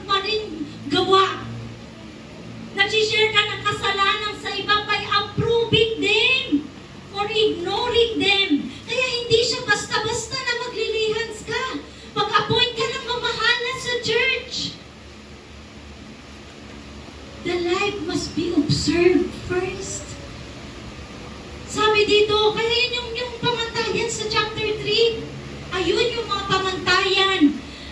maling gawa, nag-share ka ng kasalanan sa iba by approving them or ignoring them. Kaya hindi siya basta-basta na maglilihans ka. Pag-appoint ka ng mamahala sa church. The life must be observed first. Sabi dito, kaya yun yung pamantayan sa chapter 3. Ayun yung mga pamantayan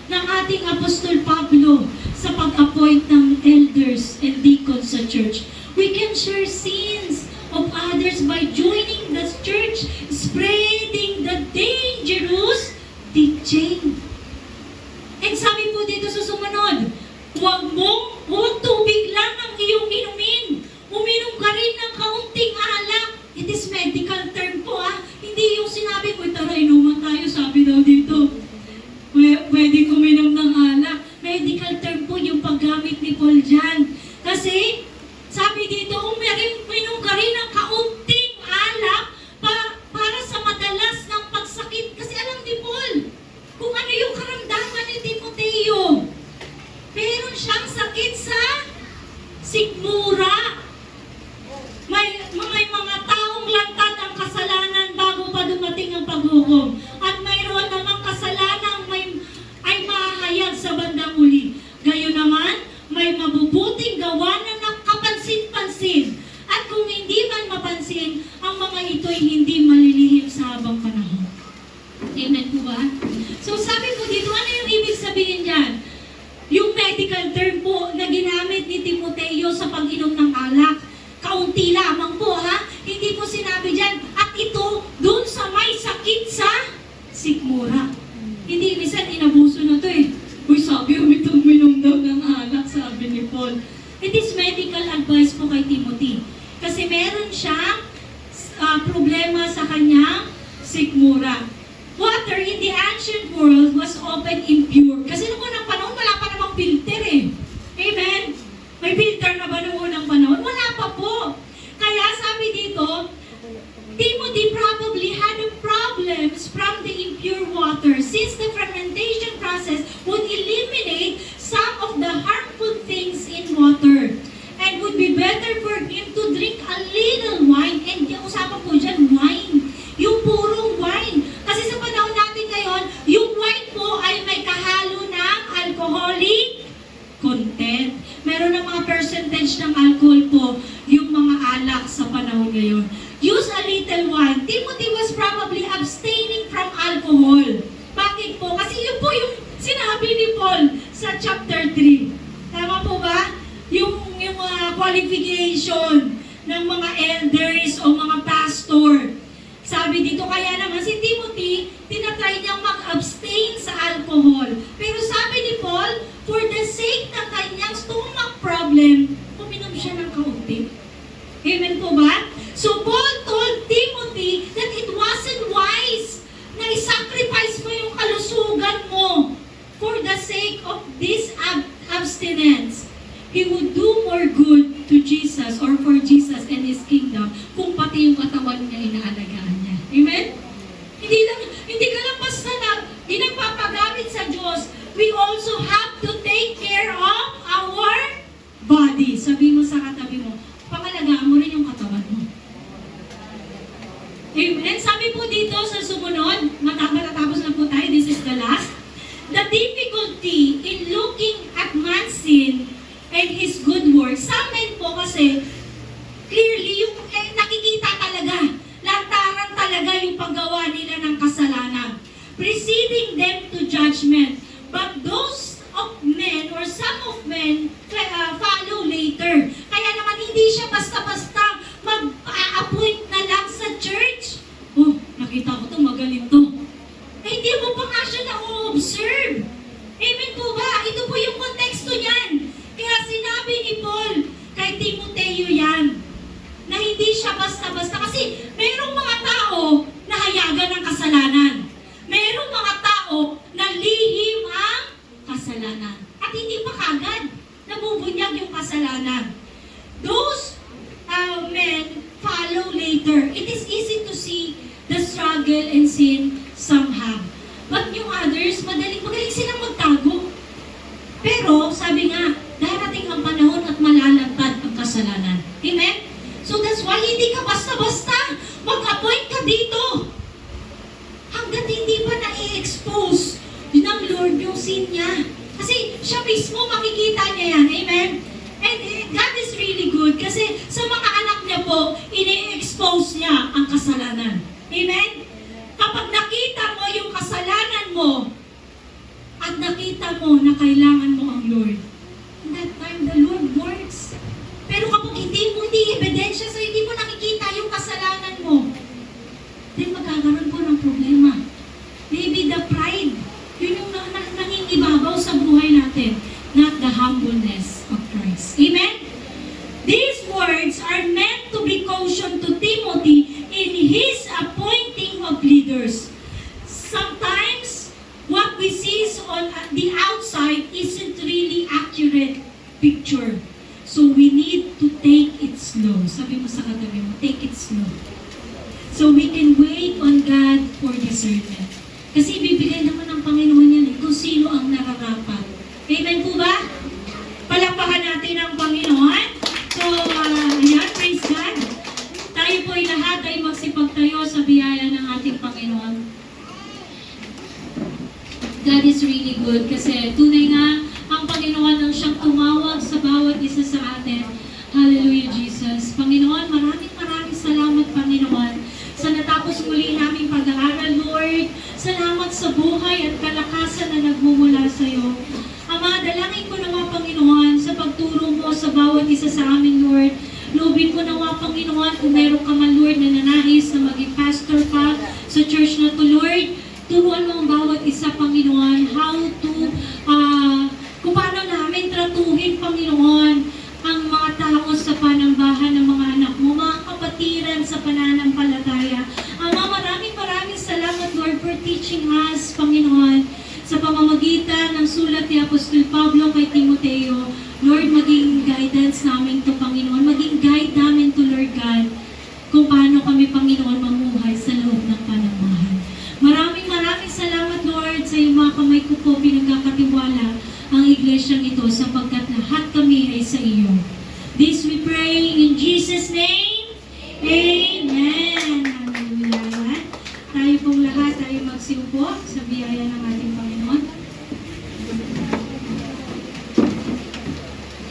ng ating Apostol Pablo sa pag-appoint ng elders and deacons sa church. We can share sins of others by joining the church, spreading the dangerous teaching. And sabi po dito sa huwag tubig lang ang iyong inumin. Uminom ka rin ng kaunting alak. It is medical term po Hindi yung sinabi ko, tara inuman tayo, sabi daw dito. Pwede kuminom ng alak. Medical term po yung paggamit ni Paul dyan. Kasi, sabi dito, uminom ka rin ng kaunting alak para sa madalas ng pagsakit. Kasi alam ni Paul, kung ano yung karamdaman ni Timoteo. Meron siyang sakit sa sikmura. May mga taong lantad ang kasalanan bago pa dumating ang paghukom. At mayroon namang kasalanang ay mahahayag sa bandang uli. Gayon naman, may mabubuting gawa na nakapansin-pansin. At kung hindi man mapansin, ang mga ito'y hindi malilihim sa habang panahon. Amen po ba? So sabi po dito, ano yung ibig sabihin dyan? Yung medical term po na ginamit ni Timoteo sa pag-inom ng alak, kaunti lamang po Hindi po sinabi dyan, at ito dun sa may sakit sa sikmura. Hindi, minsan inabuso na to Uy, sabi, uminom daw ng alak, sabi ni Paul. It is medical advice po kay Timothy. Kasi meron siyang problema sa kanyang sikmura. Water in the ancient world was often impure. Kasi noong unang panahon, wala pa namang filter Amen? May filter na ba noong unang panahon? Wala pa po. Kaya sabi dito, Timothy probably had problems from the impure water since the fermentation process would eliminate some of the harmful things in water and would be better for him to drink a little wine. And yung usapan po dyan, wine. Yung purong wine. Kasi sa panahon natin ngayon, yung wine po ay may kahalo ng alcoholic content. Meron ng mga percentage ng alcohol po yung mga alak sa panahon ngayon. Use a little wine. Timothy was probably abstaining from alcohol. Bakit po? Kasi yun po yung sinabi ni Paul sa chapter 3. Tama po ba? Yung qualification ng mga elders o mga pastor. Sabi dito, kaya naman si Timothy, tinatry niyang mag-abstain sa alcohol. Pero sabi ni Paul, for the sake ng kanyang stomach problem, uminom siya ng kaunti. Amen po ba? So Paul told Timothy that it wasn't wise na i-sacrifice mo yung kalusugan mo for the sake of this abstinence. He would do more good to Jesus or for Jesus and His kingdom kung pati yung katawan niya inaalagaan niya. Amen? Hindi ka lang basta na ginagpapagamit sa Diyos. We also have to take care of our body. Sabi mo sa katabi mo, pangalagaan mo rin yung katawan mo. Amen? Sabi po dito sa sumunod, matatapos na po tayo, this is the last. The difficulty in looking at man's sin and his good works. Sa amin po kasi, clearly, yung nakikita talaga, lantaran talaga yung paggawa nila ng kasalanan. Preceding them to judgment. But those of men or some of men follow later. Kaya naman hindi siya basta-basta mag-appoint na lang sa church. Oh, nakita ko to, magaling to. Hindi mo pa nga siya na-observe. Amen po ba? Ito po yung konteksto niyan. Kaya sinabi ni Paul kay Timoteo yan, na hindi siya basta-basta. Kasi merong mga tao na hayagan ng kasalanan. Merong mga tao na lihim ang kasalanan. At hindi pa kagad nabubunyag yung kasalanan. Those men follow later. It is easy to see the struggle and sin somehow. But yung others, magaling silang magtago. Pero, sabi nga, darating ang panahon at malalantad ang kasalanan. Amen? So that's why hindi ka basta-basta mag-appoint ka dito. Hanggat hindi pa na-i-expose ng Lord yung sin niya. Kasi siya mismo makikita niya yan. Amen? And God is really good kasi sa mga anak niya po, ini-expose niya ang kasalanan. Amen? Kapag nakita mo yung kasalanan mo at nakita mo na kailangan mo ang Lord, in that time, the Lord works. Pero kapag hindi ebidensya, so hindi mo nakikita yung kasalanan mo, then magkakaroon po ng problema. Maybe the pride, yun yung nangingibabaw sa buhay natin. not the humbleness of Christ. Amen? These words are meant to be caution to Timothy in his appointing of leaders. Sometimes, what we see on the outside isn't really accurate picture. So we need to take it slow. Sabi mo sa katabi mo, take it slow. So we can wait on God for discernment. Kasi bibigay naman ng Panginoon yan kung sino ang nararapat. Amen po ba? Palakpakan natin ang Panginoon. So, ayan, praise God. Tayo po ay lahat ay magsipagtayo sa biyaya ng ating Panginoon. God is really good kasi tunay nga ang Panginoon ang siyang tumawag sa bawat isa sa atin. Hallelujah, Jesus. Panginoon, maraming salamat, Panginoon, sa natapos muli naming pag-aaral, Lord. Salamat sa buhay at kalakasan na nagmumula sa iyo. Ama, dalangin ko nawa, Panginoon, sa pagturo mo sa bawat isa sa amin, Lord. Lubin ko nawa, Panginoon, kung meron ka man, Lord, na nanais na maging pastor pa sa church na to, Lord. Turuan mo ang bawat isa, Panginoon, how to, kung paano namin tratuhin, Panginoon, ang mga tao sa panambahan ng mga anak mo, mga kapatiran sa pananampalataya. Ama, maraming salamat, Lord, for teaching us, Panginoon, sa pamamagitan ng sulat ni Apostol Pablo kay Timoteo. Lord, maging guidance namin to, Panginoon. Maging guide namin to, Lord God, kung paano kami, Panginoon, mamuhay sa loob ng panambahan. Maraming salamat, Lord, sa iyong mga kamay ko po pinagkakatiwala ang iglesyang ito sapagkat lahat kami ay sa iyo. This we pray in Jesus' name. Amen. Hallelujah. Tayo pong lahat ay magsiupo sa biyaya ng ating Panginoon.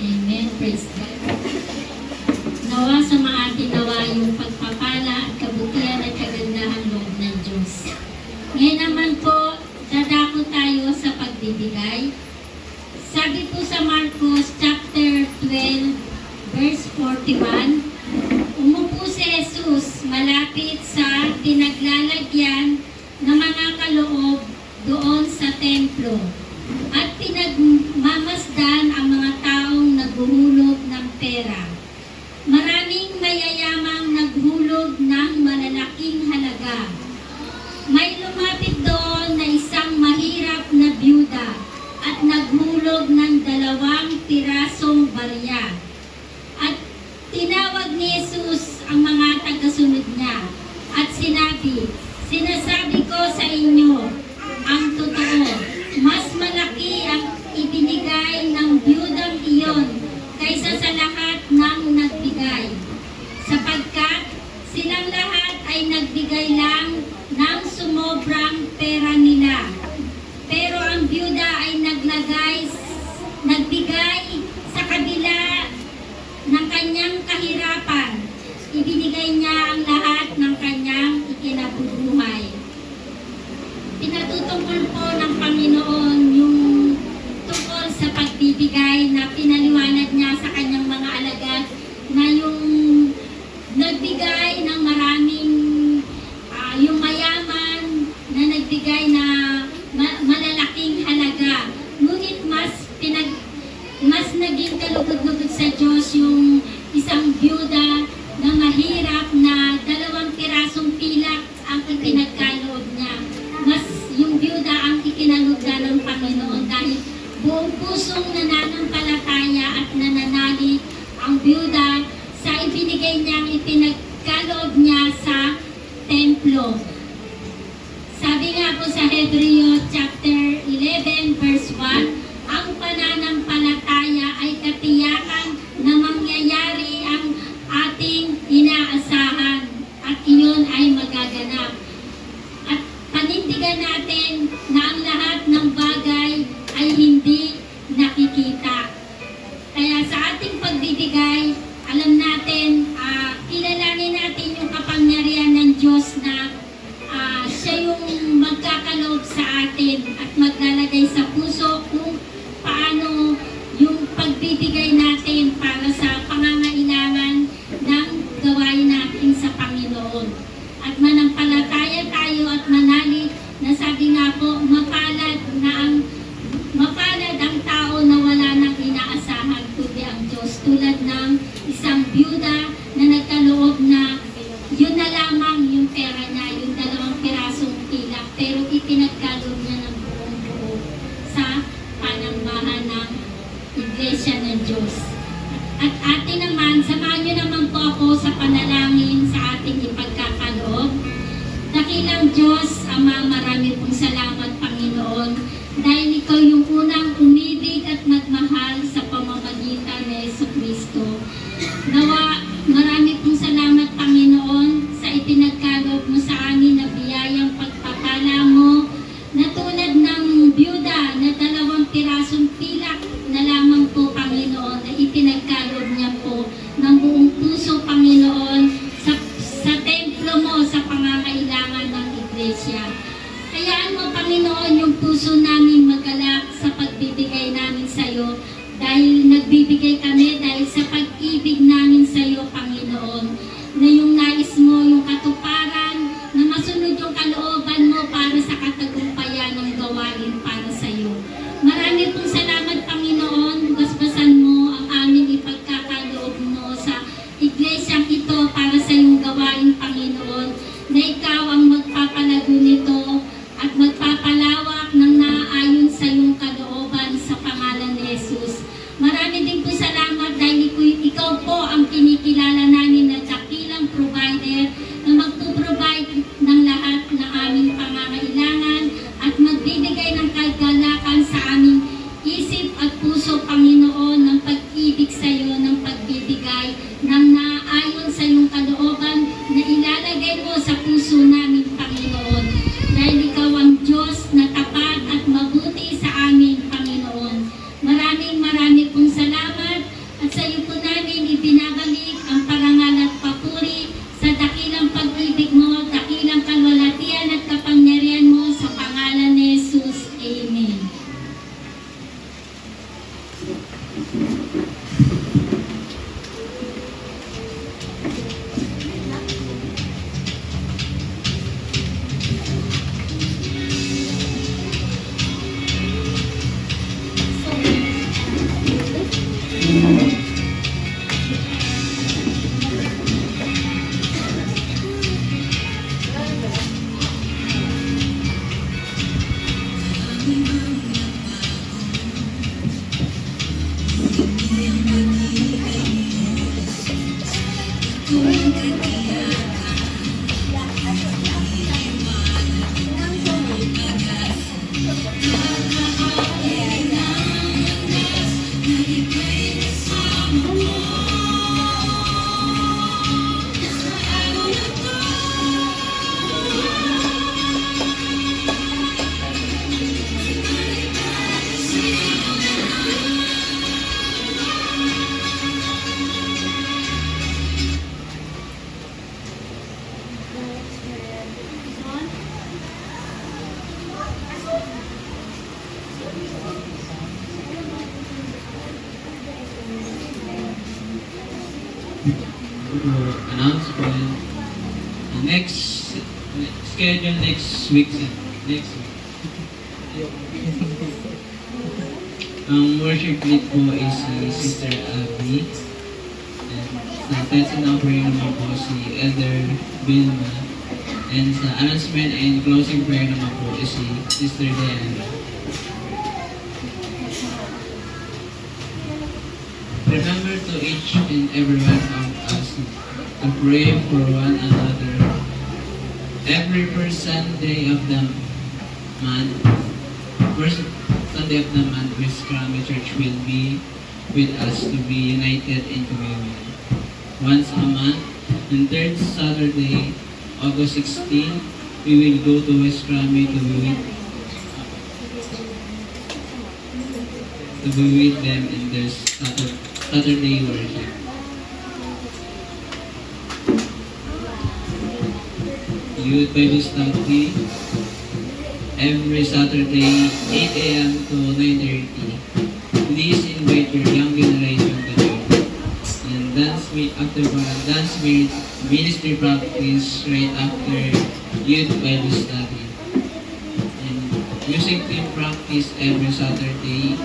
Amen. Praise God. Nawa sa maatin nawa yung pagpapala at kabutihan at kagandahan loob ng Diyos. Ngayon naman po, dadako tayo sa pagbibigay. Sabi po sa Marcos chapter 12, verse 41, umupo si Jesus malapit sa pinaglalagyan ng mga kaloob doon sa templo at pinagmamasdan ang mga taong naghuhulog ng pera. Maraming mayayamang naghulog ng malalaking halaga. May lumapit doon na isang mahirap na byuda at naghulog ng 2 pirasong barya. At tinawag ni Jesus ang mga tagasunod niya at sinabi, "Sinasabi ko sa inyo ang totoo, mas malaki ang ibinigay ng byudang iyon kaysa sa lahat ng nagbigay, sapagkat silang lahat ay nagbigay lang ng sumobrang pera nila. Pero ang byuda ay nagbigay sa kabila ng kanyang kahirapan. Ibinigay niya ang lahat ng kanyang ikinabubuhay." Pinatutungkol po ng Panginoon yung tungkol sa pagbibigay na pinaliwanag niya sa kanyang mga alagad na yung nagbigay ng maraming yung mayaman na nagbigay na malalaking halaga. Ngunit mas naging kalugod-lugod sa Diyos yung isang byuda na mahirap na 2 pirasong pilak ang ipinagkaloob niya. Mas yung byuda ang ikinalugda ng Panginoon dahil buong pusong nananampalataya at nananalig ang byuda sa ibinigay niyang ipinagkaloob niya sa templo. Sabi nga po sa Hebreo chapter 11 verse 1, ang pananampalataya ay katiyakan na mangyayari ang ating inaasahan at iyon ay magaganap. At panindigan natin na ang lahat ng bagay ay hindi nakikita. Kaya sa ating pagbibigay, alam natin, kilalanin natin yung kapangyarihan ng Diyos na siya yung magkakaloob sa atin at maglalagay sa puso kung paano Iglesia ng Diyos. At atin naman, samahan niyo naman po ako sa panalangin sa ating ipagkakaloob. Dakilang Diyos, Ama, marami pong salamat, Panginoon, dahil Ikaw yung unang umibig at nagmahal sa pamamagitan ni Jesucristo. Nawa, marami pong salamat, Panginoon, sa ipinagkaloob mo sa amin na biyayang pagpapala mo, na tulad ng byuda na 2 pirasong pilak na lamang po, Panginoon, na ipinagkaloob niya po ng buong puso, Panginoon, sa templo mo, sa pangangailangan ng iglesia. Hayaan mo, Panginoon, yung puso namin magalak sa pagbibigay namin sa iyo, dahil nagbibigay kami dahil sa pag-ibig namin sa iyo, Panginoon, na yung nais mo, yung katuparan, na masunod yung kalooban mo para sa katagumpayan ng gawain para sa iyo. Marami pong salamat, Panginoon. Basbasan mo ang aming ipagkakaloob mo sa iglesyang ito para sa iyong gawain, Panginoon, na ikaw ang magpapalago nito at magpapalawak ng naaayon sa iyong kalooban sa pangalan ni Jesus. Marami din po salamat dahil ikaw po ang kinikilala namin na dakilang provider na magpo-provide ng lahat ng aming pangangailangan at magbibigay ng kagalakan sa aming isip at puso, Panginoon, ng pag-ibig sa iyo, ng pagbibigay ng naaayon sa iyong kalooban na ilalagay mo sa puso namin, Panginoon. Dahil ikaw ang Diyos na tapat at mabuti sa amin, Panginoon. Maraming pong salamat at sa iyo po namin ibinabalik ang parangal at papuri sa dakilang pag-ibig mo, dakilang kalwalatian at kapangyarihan mo sa pangalan ni Jesus. Amen. Announce po yung next schedule next week. Ang worship lead po is si Sister Abby. And sa test and offering naman po si Elder Vilma. And sa announcement and closing prayer naman po is si Sister Diana. Remember to each and every one of us to pray for one another. Every first Sunday of the month, West Crammy Church will be with us to be united in communion. Once a month, on third Saturday, August 16, we will go to West Crammy to be with them in their Saturday worship. Youth Bible Study every Saturday, 8 a.m. to 9:30. Please invite your young generation to join. And dance ministry practice right after Youth Bible Study. And music team practice every Saturday.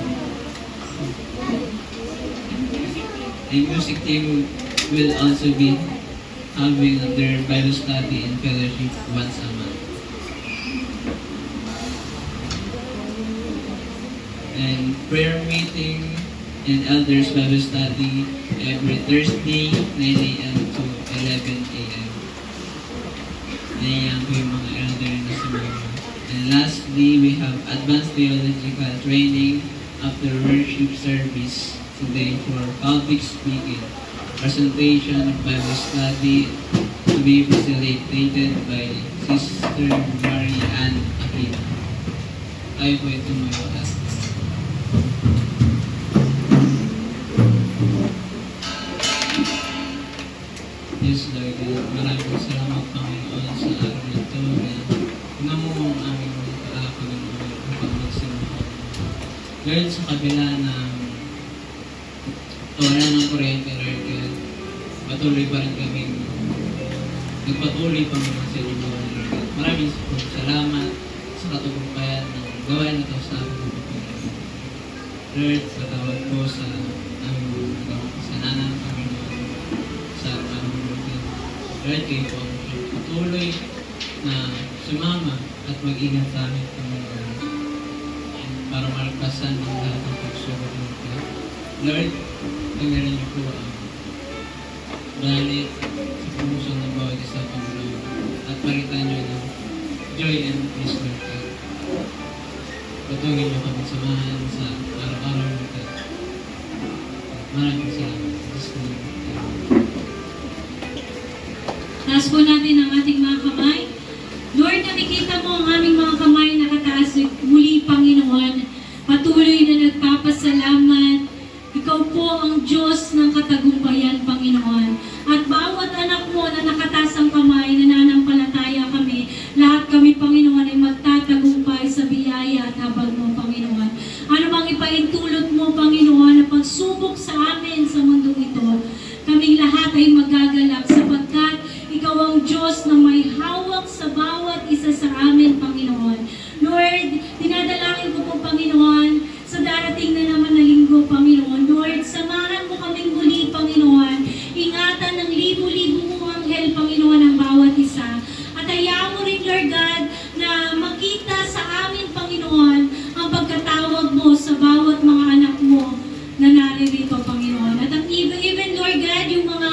And music team will also be having their Bible study and fellowship once a month. And prayer meeting and Elders Bible Study every Thursday, 9 a.m. to 11 a.m. Ayan po yung mga elder na sumama. And lastly, we have Advanced Theological Training after worship service today for public speaking, presentation of Bible study to be facilitated by Sister Mary Ann Aquino. Tayo po ito mga Yes, Lord, maraming salamat Panginoon sa araw na ito. Tingnan mo ang aming mga Panginoon upang magsimula. Lord, sa kabila ng wala ng kuryente, Lord, patuloy pa rin kaming nagpatuloy pa naman sa inyo, Lord. Maraming salamat sa katugumpayan ng gawain na ito sa amin, Panginoon. Lord, patawad po sa aming mga kasalanan, Panginoon, sa aming Lord, kayo po ang patuloy na sumama at mag-ingat sa amin, Panginoon, para malagpasan ng lahat ng pagsubok ng ito. Lord, tanggalin niyo po ang galit sa puso ng bawat isa, Panginoon, at palitan niyo ng joy and peace, Lord. Patungin niyo kami samahan sa araw-araw nito. Maraming salamat. Taas po natin ang ating mga kamay. Lord, nakikita mo ang aming mga kamay nakataas muli, Panginoon. Patuloy na nagpapasalamat. Ikaw po ang Diyos ng katagumpayan, Panginoon. At bawat anak mo na nakataas ang kamay, nananampalataya kami. Lahat kami, Panginoon, ay magtatagumpay sa biyaya at habag mo, Panginoon. Ano bang ipaintulot mo, Panginoon, na pagsubok sa amin sa mundong ito? Kaming lahat ay magagalak sapagkat ikaw ang Diyos na may hawak sa bawat isa sa amin, Panginoon. Lord, dinadalangin ko po, Panginoon, sa darating na naman na linggo, Panginoon. Lord, samahan mo kaming muli, Panginoon. Ingatan ng libo-libo mong anghel, Panginoon, ang bawat isa. At hayaan mo rin, Lord God, na makita sa amin, Panginoon, ang pagkatawag mo sa bawat mga anak mo na naririto, Panginoon. At even Lord God, yung mga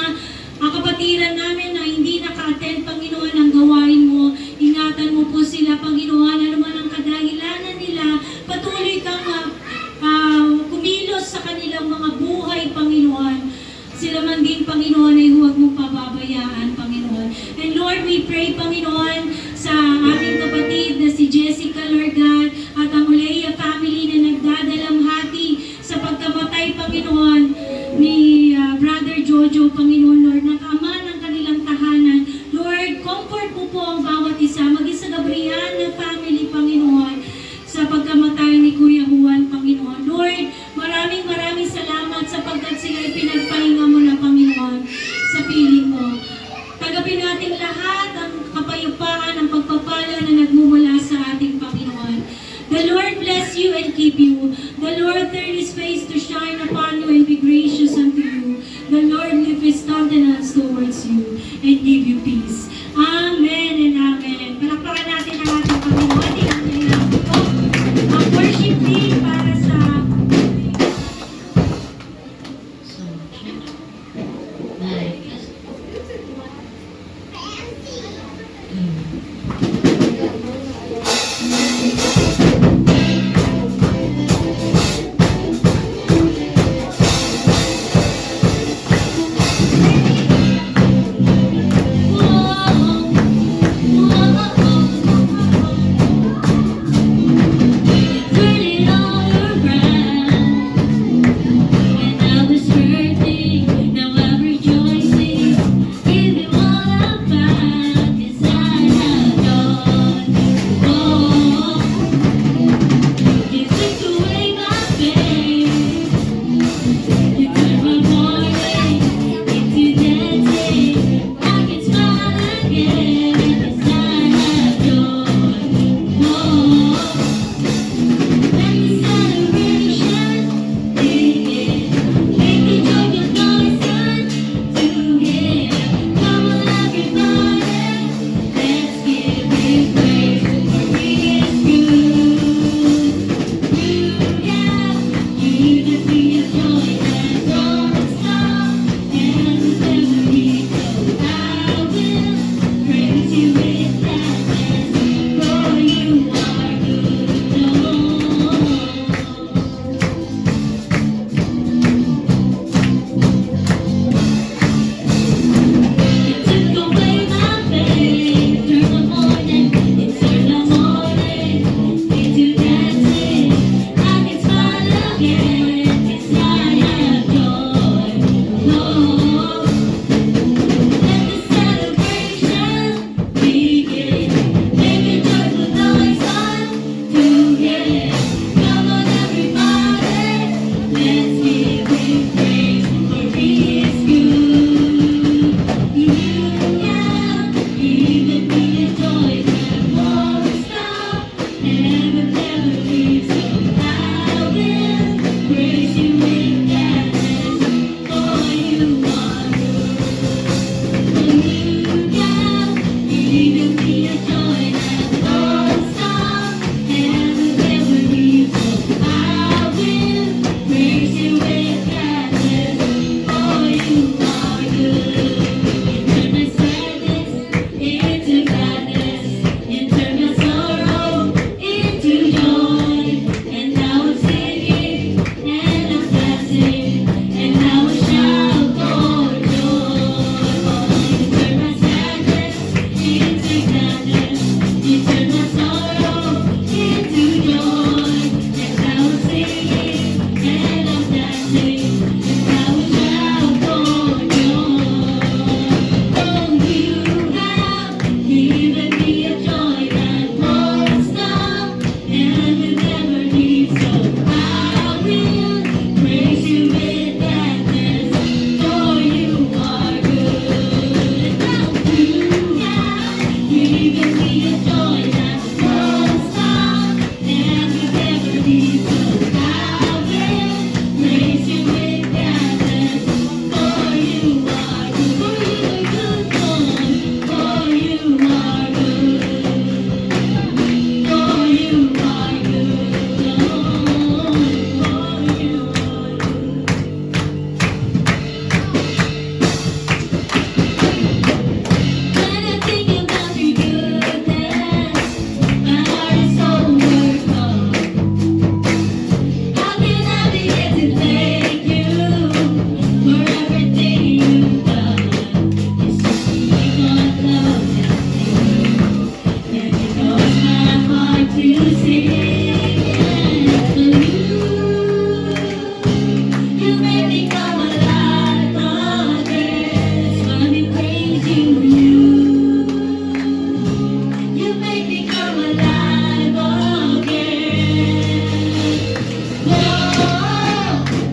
kapatiran namin na hindi naka-attend, Panginoon, ang gawain mo, ingatan mo po sila, Panginoon, ano man ang kadahilanan nila, patuloy kang kumilos sa kanilang mga buhay, Panginoon. Sila man din, Panginoon, ay huwag mong pababayaan, Panginoon. And Lord, we pray, Panginoon, sa ating kapatid na si Jessica, Lord God, at ang Ulea family na nagdadalamhati sa pagkamatay, Panginoon, ni Brother Jojo, Panginoon, Lord, nakama ng kanilang tahanan. Lord, comfort mo po ang bawat isa, maging sa Gabriel na family, Panginoon, sa pagkamatay ni Kuya Juan, Panginoon. Lord, maraming salamat sapagkat sila'y pinagpahinga mo na, Panginoon, sa piling mo. Tagapin natin lahat ang kapayapaan, ang pagpapala na nagmumula sa ating Panginoon. The Lord bless you and keep you. The Lord turn His face to shine upon you and be gracious unto you. The Lord lift His countenance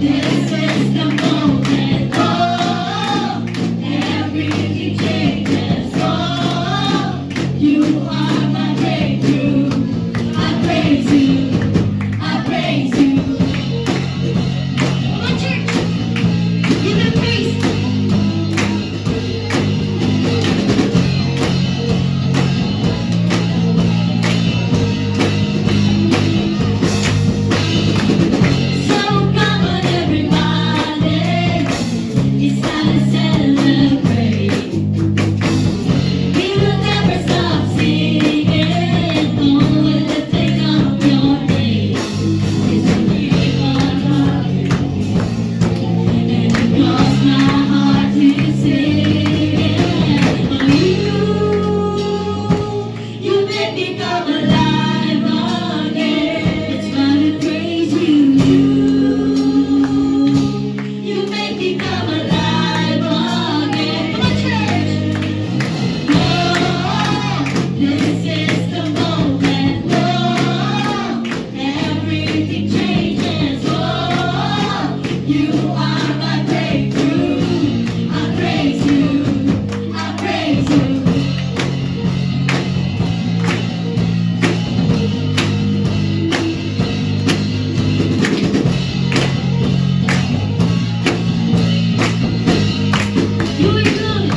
This is the moment. Oh, everything changes. Oh, you are my breakthrough. I praise you. I praise you. Come on, church. Give him praise. So come on, everybody. It's time to celebrate. We will never stop singing. Oh, with the thing of your name. It's a gift of love. And it calls my heart to sing. Oh, you make me come alive again. It's fun to praise you. You make me come alive again. Come on, church. Oh, this is the moment. Oh, everything changes. Oh, you are my breakthrough. I praise you. I praise you. You are good.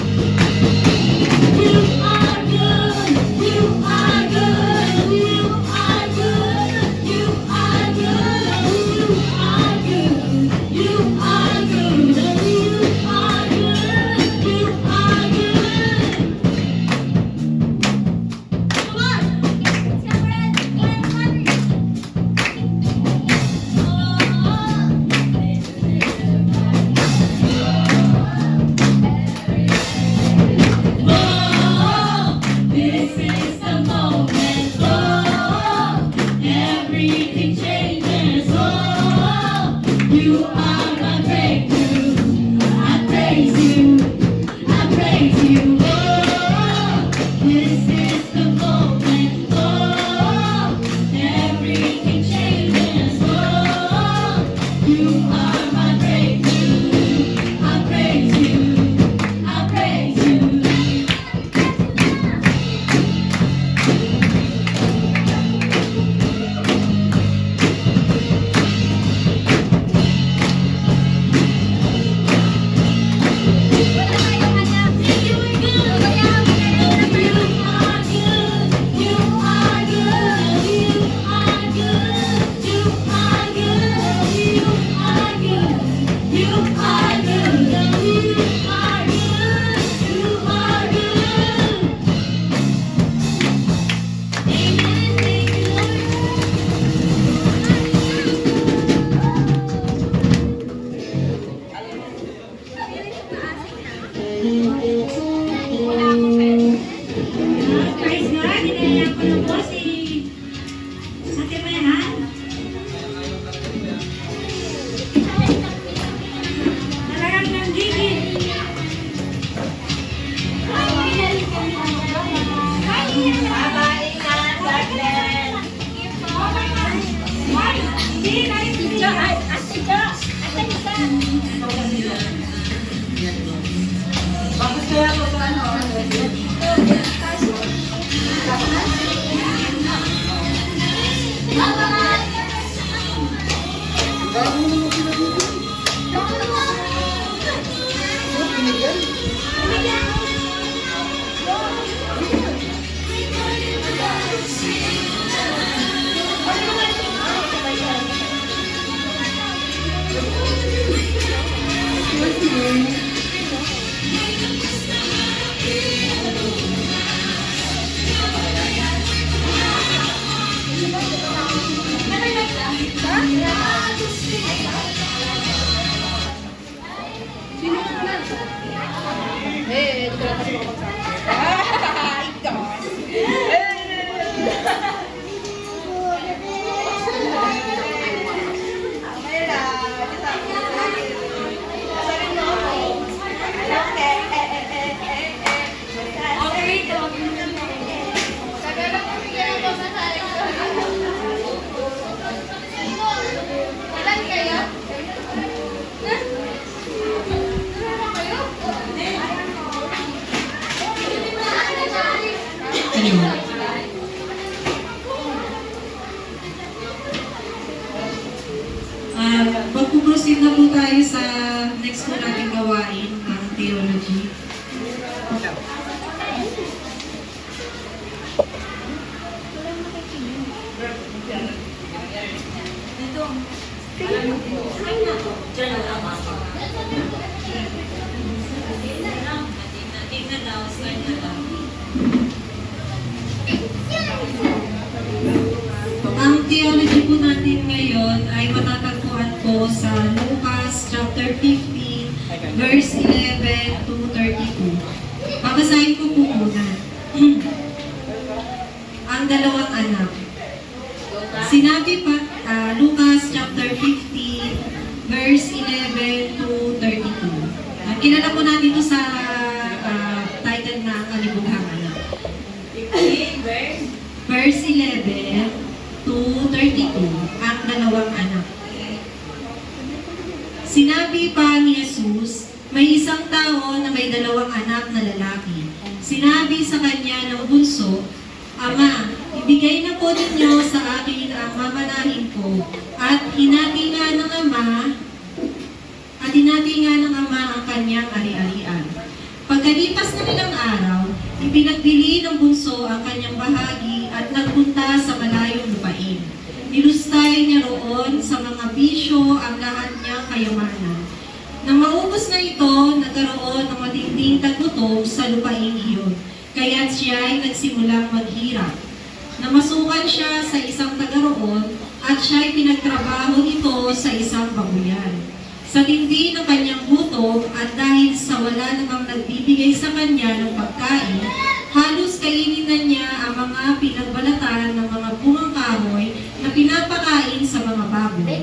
You are good. You are good. You are good. You are good. You are good. You are good. You are good. You are good. Come on. Oh, this is the moment. Oh, everything changes. Oh, you are my breakthrough. I praise you. I praise you. Oh, this is the moment. Oh, everything changes. Oh, you are my breakthrough. I praise you. I praise you. Praise God, hinayaan ko na po si Ate Mayan. Talagang nanggigil. Ilan kaya? proceed na po tayo sa next po nating gawain, ang theology. Ang theology po natin ngayon ay matatagpuan po sa Lucas chapter 15, verse 11 to 32. Babasahin ko po muna. Ang dalawang anak. Sinabi pa, Lucas chapter 15, verse 11 to 32. Kilala po natin ito sa title na Kalibughang Anak. Verse 11 to 32, ang dalawang anak. Sinabi pa ni Jesus, may isang tao na may dalawang anak na lalaki. Sinabi sa kanya ng bunso, Ama, ibigay na po ninyo sa akin ang mamanahin ko. At hinati nga ng ama ang kanyang ari-arian. Pagkalipas ng ilang araw, ipinagbili ng bunso ang kanyang bahagi at nagpunta sa malayong lupain. Nilustay niya roon sa mga bisyo ang lahat niyang kayamanan. Nang maubos na ito, nagkaroon ng matinding tagutong sa lupain iyon. Kaya't siya ay nagsimulang maghirap. Namasukan siya sa isang taga roon at siya ay pinagtrabaho nito sa isang babuyan. Sa tindi ng kanyang gutom at dahil sa wala namang nagbibigay sa kanya ng pagkain, halos kainin na niya ang mga pinagbalatan ng mga bungang kahoy na pinapakain sa mga baboy.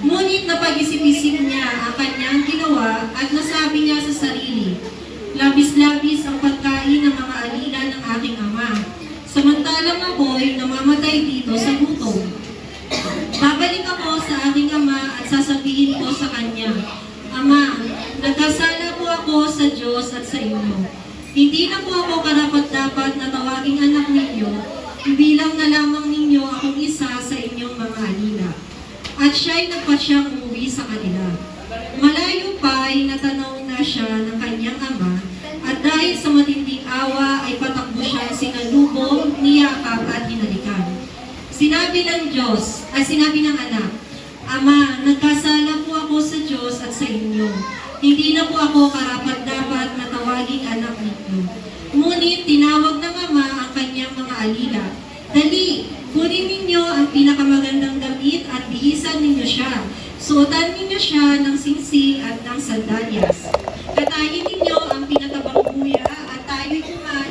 Ngunit napag-isip-isip niya ang kanyang ginawa at nasabi niya sa sarili, labis-labis ang pagkain ng mga alila ng aking ama, samantalang ako'y namamatay dito sa gutom. Babalik ako sa aking ama at sasabihin ko sa kanya, Ama, nagkasala po ako sa Diyos at sa inyo. Hindi na po ako karapat-dapat na tawaging anak ninyo, ibilang na lamang ninyo akong isa sa inyong mga alila. At siya'y nagpasyang umuwi sa kanila. Malayo pa ay natanaw na siya ng kanyang ama, at dahil sa matinding awa ay patakbo siya sinalubong, niyakap at hinalikan. Sinabi ng anak, Ama, nagkasala po ako sa Diyos at sa inyo. Hindi na po ako karapat-dapat na tawaging anak ninyo. Ngunit tinawag ng ama ang kanyang mga alila. Dali, kunin ninyo ang pinakamagandang damit at bihisan ninyo siya. Suotan ninyo siya ng singsing at ng sandalyas. Katayin ninyo ang pinakabang kuya at tayo'y kumain